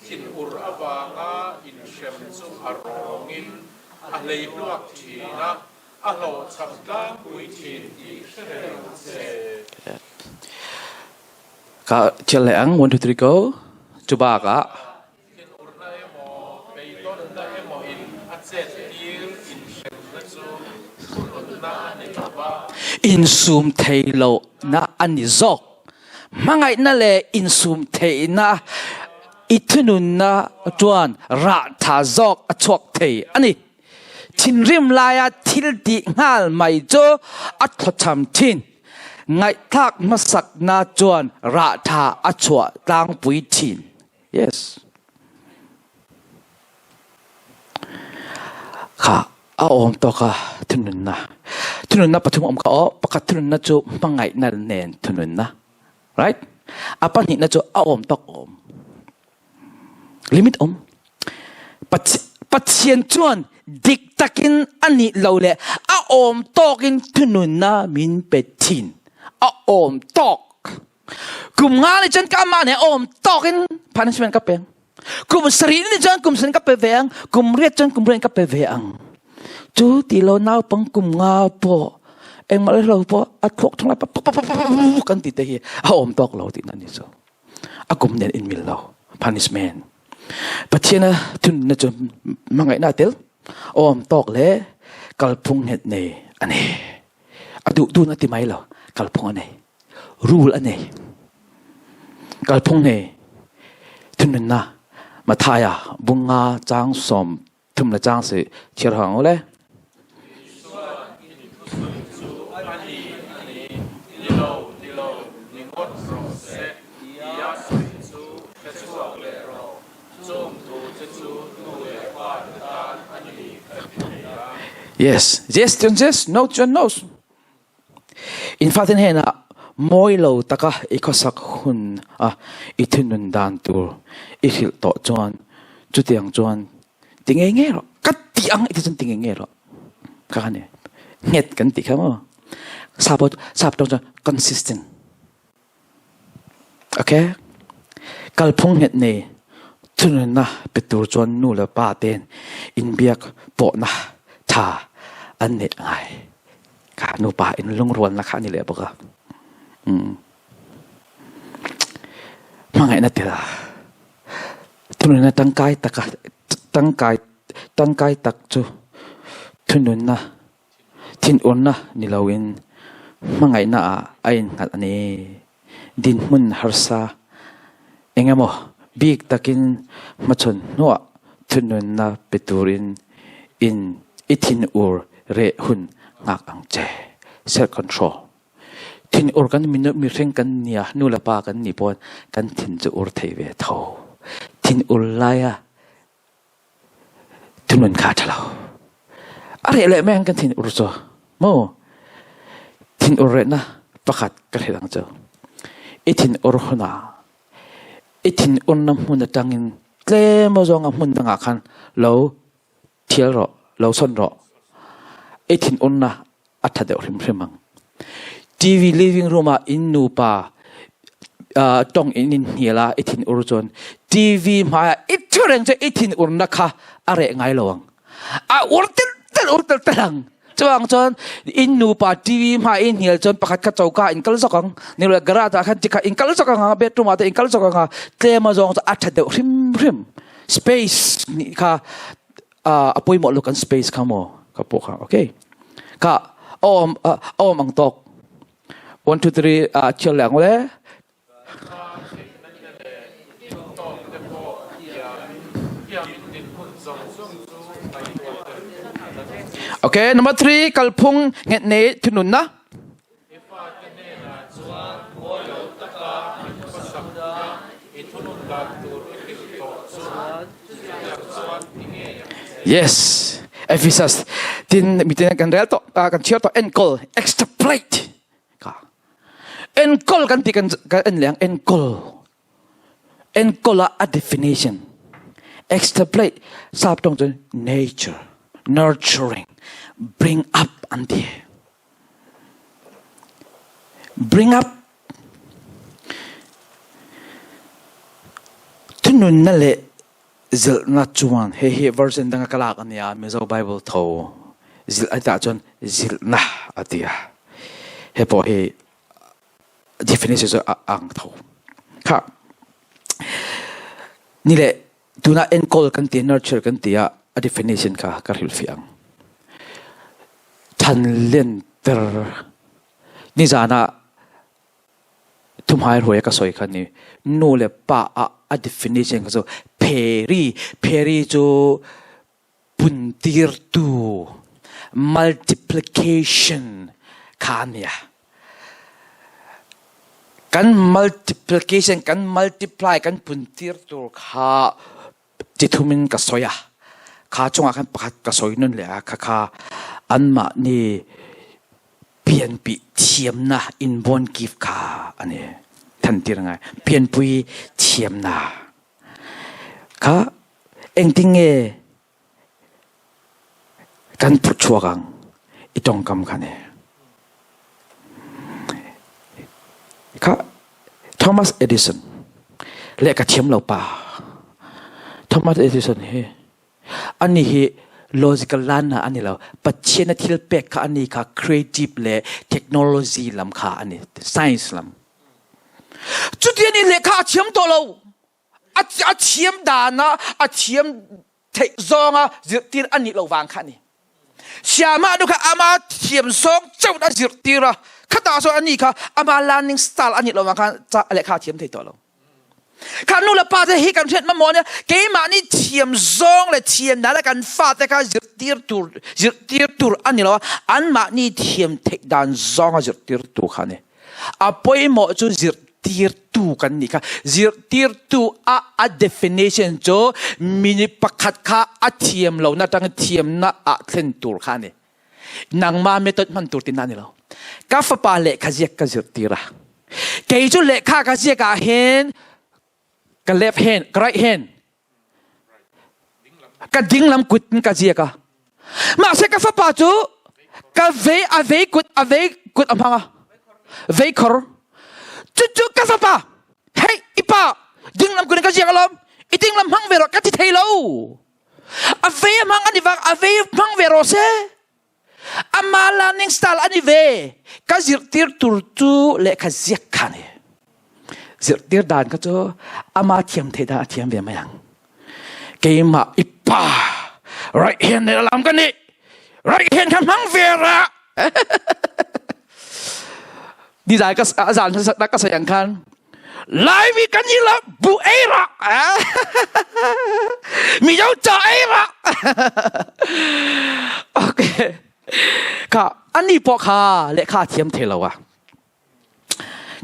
Tin ur avanga in shem chu arongin a lei luak thina a lo chakla pui thin I se ka chele ang 1 2 3 go chuba ka tin ur na emo pei ton na emo in a chet tir in shem na chu kun na ni ba in sum thailo na ani zok mangai na le in sum theina itunun na chuan ra tha zok achok thei ani thinrim laya thil ti ngal mai cho athocham thin ngai thak masak na chuan ra tha achwa tang pui thin yes kha a om to ka thunun na pathum om ka o pakat thunun na chu mangai na nen thunun na right apan hi na chu a om tok om ลิมิตปัจเจียนจวนดิกตักินอันนี้เราเลยอาอมตอกินทุนุนนามินเป็ดทินอาอมตอกกุมงานในจันกามาเนี่ยอมตอกินpunishmentกับเป็นกุมสรีนี่จันกุมสันกับเป็นเวียงกุมเรียกจันกุมเรียนกับเป็นเวียงจูตีเราหน้าปังกุมงาปอเอ็งมาเลยเราปออัดพวกทั้งหลายกันติดเหี้ยอาอมตอกเราติดนั่นนี่soอากุมเนี่ยอินมิลเราpunishmentปัจเจียนทุนนะจนมังไงน่าเตลอมตอกเลยกัลพงเห็ดเนี่ยอันนี้ดูนัดที่ไหมเหรอกัลพงอันนี้รูลอันนี้กัลพงเนี่ยทุนนั่นนะมาทายบุงงาจางสมทุมละจางสิเชื่อหังเลยYes, John says, no, John knows. In fact, in here, moilo taka ikosak hun itunun dan tur isil to John, jutiang John, tingengero, kat tiang itu John tingengero, kakane, nget kan tikamo, sabot John consistent. Okay, kalpung het ne tunun na betul John nula paten in biak po na ta. อันเน็ตไงข้าหนูป่าอินลงรวนราคานี่แหละบอกว่ามาไงนะเถอะทุนนั้นตั้งกายตักจูทุนนั้นนะทินอุ่นนะนี่เราเองมาไงนะไอ้งัดอันนี้ดินมุนฮาร์ซาเองมั้งบีกตักินมาชนนัวทุนนั้นนะเปตูรินอินอิทินอูร์เรหุนงักอังเจ self control ทินอุรกันมีเร่งกันเนี่ยนู่ละปากันนี่ปอนกันทินจะอุรเทเวทเอาทินอุรไลอะทุนนขาดเราอะไรเลยแม่งกันทินอุรโซโมทินอุรเรนะประคัดกระเทดังเจอไอทินอุรหนาไอทินอุรน้ำมุนตังอินเกลมาจงมุนตังอาคันเราเที่ยวเราซ่อนรอไอ้ทิ้งอนนะอัฐเดียวริมมังทีวี living room อินนูปาต้องอินเฮียละไอ้ทิ้งอุรจนทีวีมาอิทธิเรื่องจะไอ้ทิ้งอุรนะคะอะไรไงล่ะวังอุรติลตังจะวังจนอินนูปาทีวีมาอินเฮียจนประคัดกระจกอินกัลสกังนี่เลยกระดาษขันจิกอินกัลสกังเบดรูมอินกัลสกังเตมาจงจะอัฐเดียวริม space นี่ค่ะปุยหมดลูกกัน space ข้าโมกับพวกเขาโอเคก็อังตก 1 2 3เชื่อแหลงเลยโอเค number 3กัลพุงเงเนทุนุนนะYes, Ephesus. Tin mitin kan real to kan cher to enkol extrapolate. Enkol kan tikan kan liang enkol. Enkol a definition. Extrapolate sab tong tu nature, nurturing, bring up andi. Bring up. Tunun nale zil na chuan he version dang kalak ania Mizo Bible tho zil ata chon zil na atia he po he definition so ang tho kha ni le tuna encall kan ti nurture kan tia a definition ka karil fiang than len ter ni jana tumhai roi ka soi khan ni no le pa a definition ka so peri jo puntir tu multiplication kanya kan multiplication kan multiply kan puntir tu kha jitumin ka soya kha chunga kan pakhat ka soi nun le kha anma ni pian pi thiam na inborn gift kha ane than tir ngai pian pui thiam na ค่ะเองติงเงกันพูดชัวกังอีตรงคำคันเองค่ะทอมัสเอดิสันเล็กกระเทียมเราป่าทอมัสเอดิสันเฮอันนี้เฮlogical ล้านนะอันนี้เราปัจเจกที่เราเป็กค่ะอันนี้ค่ะ creative เลยเทคโนโลยีลำค่ะอันนี้ science ลำจุดนี้นี่เลยค่ะเทียมตัวเราอาเทียมด่านนะอาเทียมเทคโซงอ่ะจิตตีอันนี้เราวางค่ะนี่เชื่อมาดูค่ะอามาเทียมซองเจ้าได้จิตตีละข้าตาโซอันนี้ค่ะอามา learning style อันนี้เราวางค่ะจะอะไรค่ะเทียมเทตัวเราข้านู้นละป้าจะให้กันเช็ดมะม่วงเนี่ยเกมานี่เทียมซองเลยเทียมนั่นละกันฟาดแต่ข้าจิตตีตัวอันนี้เราอันมานี่เทียมเทคดานซองจิตตีตัวค่ะเนี่ยอาปอยหมอจูจิตตีตัวกันนี่ค่ะจิตตีตัวdefinition จูมินิปักขัดข้าเทียมเรานั่นตั้งเทียมน่ะเส้นตัวค่ะเนี่ยนางมาเมตดมันตัวตินนั่นนี่เราก้าฟ้าปาเล็กข้าเจียกข้าจิตตีระเกยจูเล็กข้าเจียกเห็นกับ left hand กับ right hand กับดิ้งลำกุดกับเจียกะมาเสกฟ้าป่าจูกับเวกุดอัมพังอะเวคอร์จู่ๆกับฟ้าป่าเฮ้ยอีป่าดิ้งลำกุดกับเจียกะลมอีดิ้งลำพังเวรกับที่ไทยเราอเวมังอันนี้ว่าอเวมังเวรเสอามาลานิงสไตล์อันนี้เวกับจิตติร์ตูจูเล็กกับเจียกะเนี่ยจิตติร์ดานก็จะอามาเทียมเทดาเทียมเวียนมายังเกมาอีป่า right hand เนี่ยลำกันนี่ right hand คำพังเวระดีใจก็อาจารย์นักก็แสดงคันไลฟ์กันยี่ละบุเอระมีเจ้าจ่าเอระโอเคค่ะอันนี้พอค่ะเลขาเทียมเทลวะ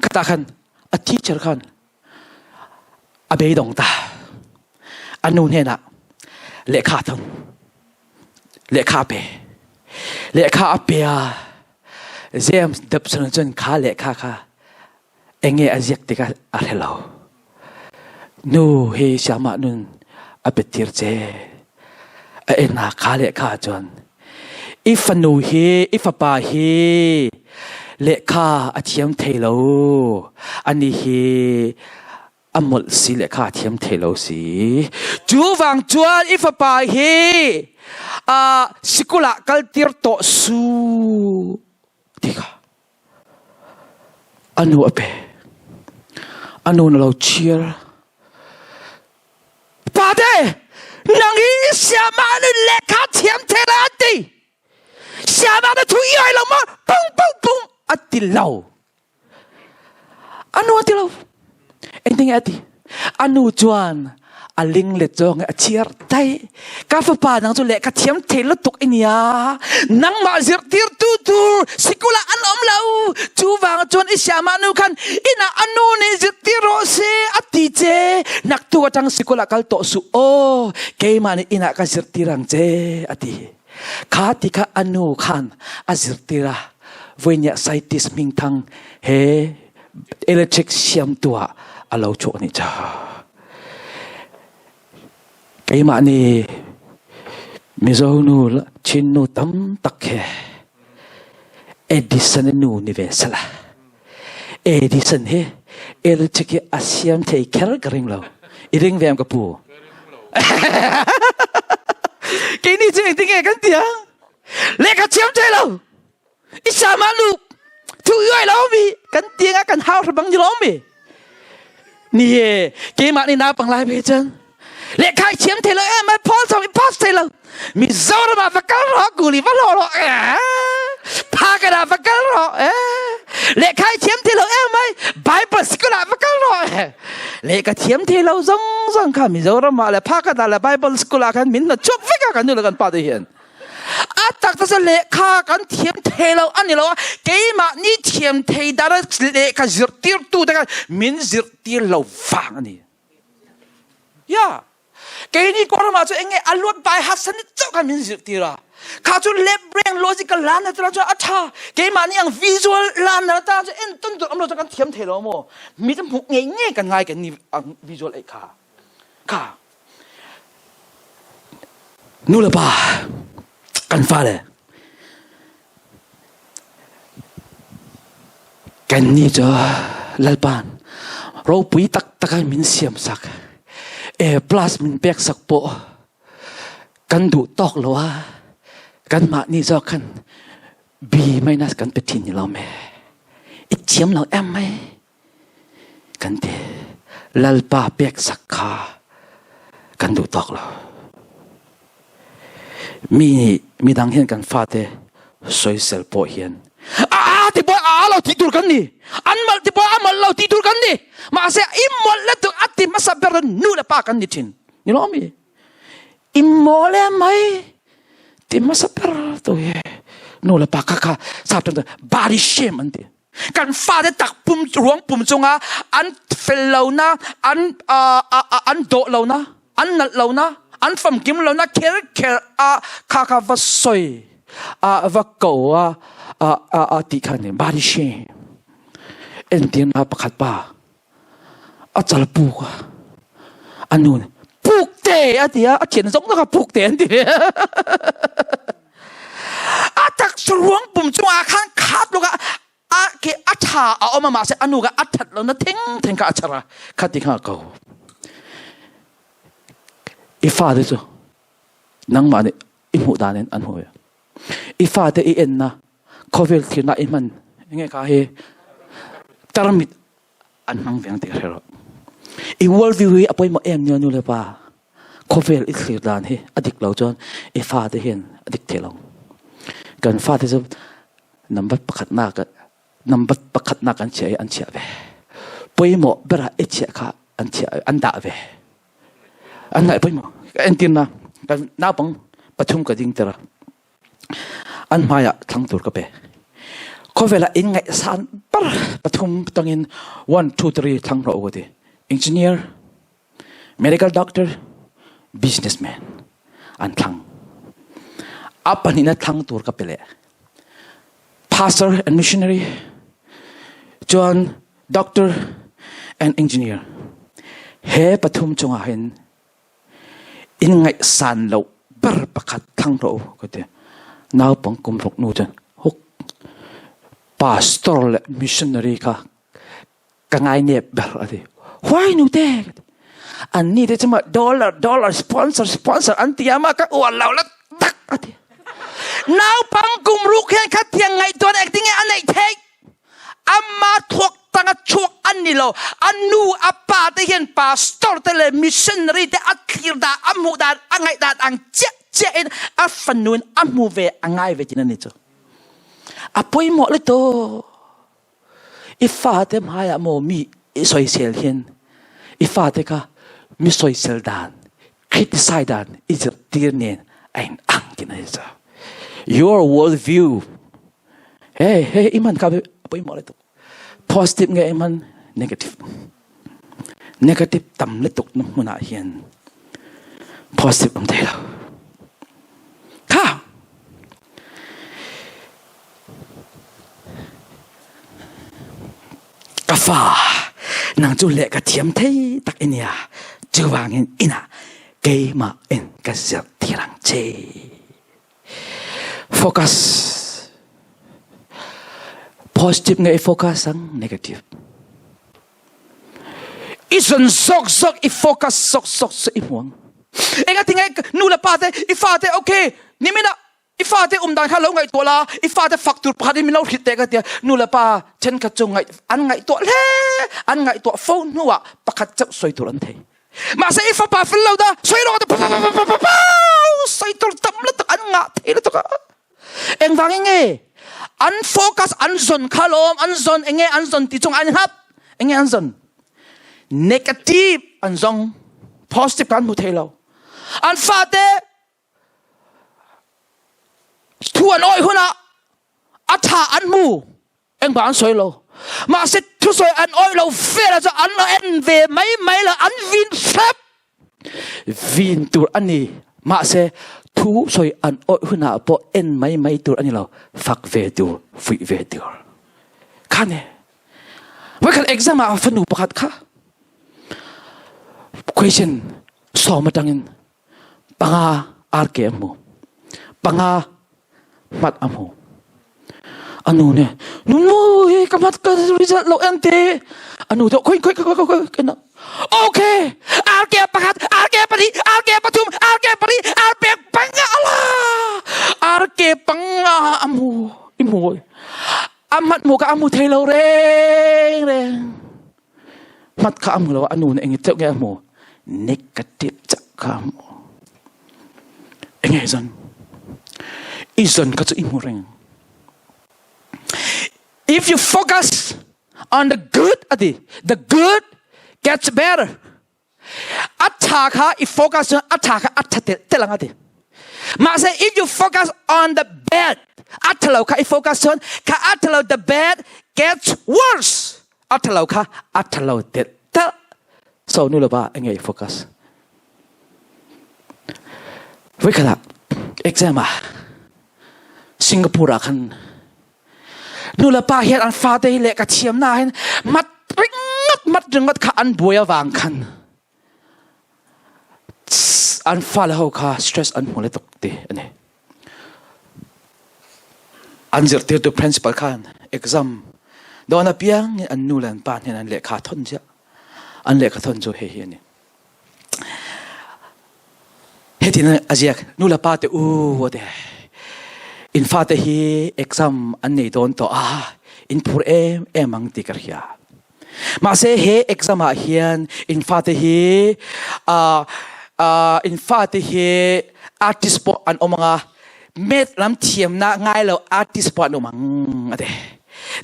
ข้าตาคันอาทิตย์เช้าคันอาเบยดงตาอันนู้นเนี่ยนะเลขาทั้งเลขาเปเลขาเปียเจียมดับสนุนจนขาเลขาค่ะเองเงอเจียกติกาอะไรเรานูเฮชามานุนอาเปติร์เจเอ็นนาขาเลขาจนอีฟันูเฮอีฟปาเฮเลขาอาเทียมเทโลอันนี้เฮอมลสีเลขาเทียมเทโลสีจูวังจวนอีฟปาเฮสกุลกัลติร์โตสูดีค่ะอันนู้นเปอันนู้นเราเชียร์ป้าเด้นางอีเสียมานุเลขาเทียมเทโลดีเสียมานุทุยอะไรเรามาปุ้งปุ้งปุ้งอัดติเราอันนู้นอัดติเราเอ็งติงอัดติอันนู้นจวนอลิงเล็ดจงเชียร์ไทยกาฟป้านังจุเล็กเทียมเทลตุกอินยานังมาเสียตีร์ตูสิกุลาอันอมเราจูวังจวนอิสยามานุคันอินาอันนู้นเสียตีโรเซอัติเจนักตัวจังสิกุลากัลโตสุโอเกมันอินากัเสียตีรังเจอติข้าติกาอันนู้คันอาเสียตีระเวียนไซติสมิงทังเฮเอเล็กทริกเสียมตัวอาเราโชนิจ้าไอ้มานี่มิโซนูชินนูตั้มตักแค่เอดิสันนูนิเวศละเอดิสันเฮเอลชิกอาเซียมเทเคร์กริงเราอีริงเวียมกับปูแค่นี้จริงที่แกกันเตียงเล็กเชียมเทเราอิสามาลูทุยเรามีกันเตียงกันฮาวส์บังยลอมีนี่แกมานี่นาปังลายเบจังเลขาเชียมเทเลเอ็มพอสมิพอสเทเลมิโซร์มาฟักกันรอกูลีฟัลโลพากันฟักกันรอเลขาเชียมเทเลเอ็มไบเบิลสกุลฟักกันรอเลขาเชียมเทเลซงค่ะมิโซร์มาเลยพากันไบเบิลสกุลกันมินน่ะชุบฟิกกันนู่นกันปาดีเห็นตักตะเลขากันเทียมเทเลอันนี้เราเกมานี่เทียมเทดาร์เลขาจิตติร์ตูแต่กันมินจิตติร์เราฟังอันนี้ย่าเกนี่ก็มาจะเองอารมณ์ไปฮัสนิจกันมินจิตติระข้าจะเล็บเร่งโลจิกล้านนะตราจะอัชชาเกมานี่ยังวิชวลล้านนะตราจะเอ็นต้นตัวอำนาจกันเทียมเทเลโมมีจมูกเงี้ยกันไงกันนี่วิชวลเอกค่ะ นู่นละป่ากันฟ้าเลยกันนี่จะลัลปานเราปุยตักตะกันมินเสียมสักplus มินเปียกสักโปกันดูตอกแล้วว่ากันมานี่จะกัน B minus กันไปทิ้งเราไหมอีเจียมเราไหมกันเดลัลปาเปียกสักขากันดูตอกเรามีดังเห็นกันฟาเตสวยเซลโปเห็นที่บอกเราที่ดูกันนี่อันมาที่บอกมาเราที่ดูกันนี่มาเสียอิมมอลเลตุอัติมาสับเบรนนู่นปากันนี่ทินนี่น้องมีอิมมอลเลไหมที่มาสับเบรตัวเองนู่นปาค่ะทราบจังเลยบาริเชมันดิกันฟาเตตักปุ่มหลวงปุ่มจงอันเฟลเรานะอันโดเรานะอันนัดเรานะอันฟังกิมเรานะเคค่ะวัดสวยวัดเก่าติขันเนี่ยบาริเชเอ็นเดียนอาปขัดป่าจัลปูกอันนู้นปูกเตะเดียเขียนส่งแล้วก็ปูกเตะเดียตักสรวงปุ่มจงขันขาดลูกเกอัชาเอามาเสอันนู้นก็อัดแล้วนะทิ้งก็อัชระขัดที่ข้าเก่าอีฟ้าเด้อนังมาเนี่ยอิมุดานินอันหัวอีฟ้าเด้ออีเอ็นนะเขาเวลที่น่าอิมันยังไงคะเฮตรมิดอันนั่งเวียงติกระโดดอีวอลวิวอภัยมาเนี่ยนู่นเลยป่ะเขาเวลอีกสิ่งด้านเฮอดีตเราจนอีฟ้าเด้อเห็นอดีตเทลงกันฟ้าเด้อจะนำบัตรประคัดหน้ากันเชียอันเชียเวไปหมดเบระเอเชียค่ะอันเชียอันด่าเวอันไหนไปหมดเอ็นตินนะกันน้าบังประชุมกันจริงเถอะอันมาอยากทั้งตัวก็ไปเขาเวลาอินไงสารประชุมตั้งอิน 1 2 3ทั้งเราก็ดี engineer medical doctor businessman อันทั้งอันนี้นะทั้งตัวก็ไปเลย pastor and missionary John doctor and engineer เฮประชุมจงอาเห็นอินไงสารเราประคัดทั้งเราก็ดีน่าปังกุมรกนูจันฮก pastoral missionary ค่ะกังไงเนี่ยแบบอะไร why นูเด็กอันนี้เดี๋ยวจะมา dollar sponsor อันที่ยามาก็อวดเราแล้วตักอะไรน่าปังกุมรุกเห็นคัดยังไงตัวเอกที่ไงอันไหนเทคอามาทวกตั้งชวกอันนี้เราอันนู้อาป่าที่เห็น pastoral missionary ที่อัดขีดาอามูดาอันไงดาอันเจ้าอัฟฟันนูนอัมมูเวอังไงเวจินันนี่จ้ะอาปุยหมดเลยตัวอีฟ้าเต็มหายโมมีสวยเซลเห็นอีฟ้าเต็มก็มีสวยเซลดานคริติไซดานอิจตีร์เนียนไอ้อังกินนี่จ้ะ your world view เฮ้ยมันกับปุยหมดเลยตัว positive ไงมัน negative ต่ำเลยตกน้ำมันอาเห็น positive ผมเท่แล้วกาฟ้านางจุเล็กกระเทียมเทตักอินยาจูวางอินอินะเกมาอินกระเสียที่รังเจโฟกัส positive ไงโฟกัสสัง negative อีส่วนซอกอีโฟกัสซอกอีหวงเอ็งก็ทิ้งไงนู่นละป้าเตอีฟ้าเตโอเคนี่ไม่นะอีฟ้าเตด่านข้าเราไงตัวละอีฟ้าเตฝักตัวพาดิมิเราหิดเตกเดียนู่นละป้าเช่นกระจงไงอันไงตัวเล่อันไงตัวโฟนหัวประคัดจะสวยตัวนั้นเทมาเสียอีฟ้าป้าฟิลเราได้สวยเราได้สวยตัวตั้มแล้วตัวอันงะเทแล้วตัวเอ็งฟังยังไงอันโฟกัสอันซอนข้าลมอันซอนเอ็งไงอันซอนที่จงอันฮับเอ็งไงอันซอนnegative อันซอง positive กันมุเทเราอันฟ้าเตทวนอ้อยหุ่นอะอัฐาอันมูเอ็งบ้านสวยเรามาเสร็จทุสวยอันอ้อยเราเฟรจะอันเราเอ็นเวไม่ละอันวินเซปวินตัวอันนี้มาเสร็จทุสวยอันอ้อยหุ่นอะพอเอ็นไม่ตัวอันนี้เราฟักเวตัวฟิเวตัวข้าเนี่ยว่ากัน exam มาฟันูประคัดข้า question สอบมาดังอินปัง arke amu panga mat amu anu ne nuno he kamat ka result lo ente anu to koi kena okay arke pakat arke pari arke patum arke pari arke panga Allah arke panga amu imu amat mo ka amu thelo reng mat ka amu lo anu ne engit ge amu negative chak ka amu engay izon ka chu imu reng. If you focus on the good, the good gets better. Ataka, if focus on ataka, telang adi. Masa, if you focus on the bad, atalaw ka, if focus on ka atalaw, the bad gets worse. Atalaw ka, atalaw ta. So nula ba ngay focus. Wikala, exam Singapore kan. Nula pa hian an fa te le ka thiam na hin mat ringot kha an boya wang khan an fa la ho kha stress an mole tok te ane an zir te to principal khan exam dona piang an nulan pan hin an le kha thon ja an le kha thon jo he hi ni hetin aziak nula pa te u wo de in fact he exam an nei don to in pur ang tikar hiya ma se he exam a hian in fact he artist po an omanga met lam thiam na ngai lo artist po no mang ade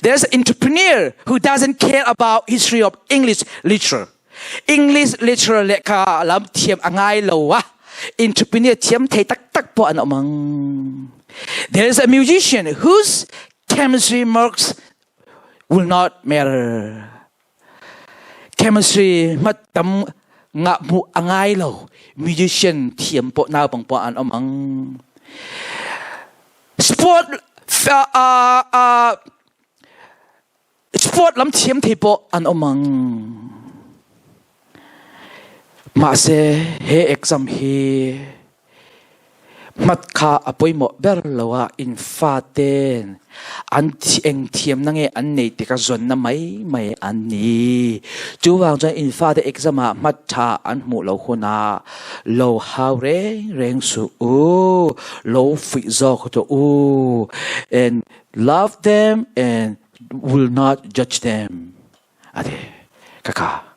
there's an entrepreneur who doesn't care about history of English literature le ka lam thiam angai lo wa entrepreneur thiam thei tak po an omang. There's a musician whose chemistry marks will not matter. Chemistry matam nga mu angai lo musician thiam po na bang po an amang sport lam thiam thei po an amang ma se he exam he mat kha apoi mo ber lawa in faten an eng thiam na nge an nei te ka zon na mai an ni chu wang cha in fa de exam mat tha an mu lo khona lo how reng su lo fi zo to and love them and will not judge them ade kaka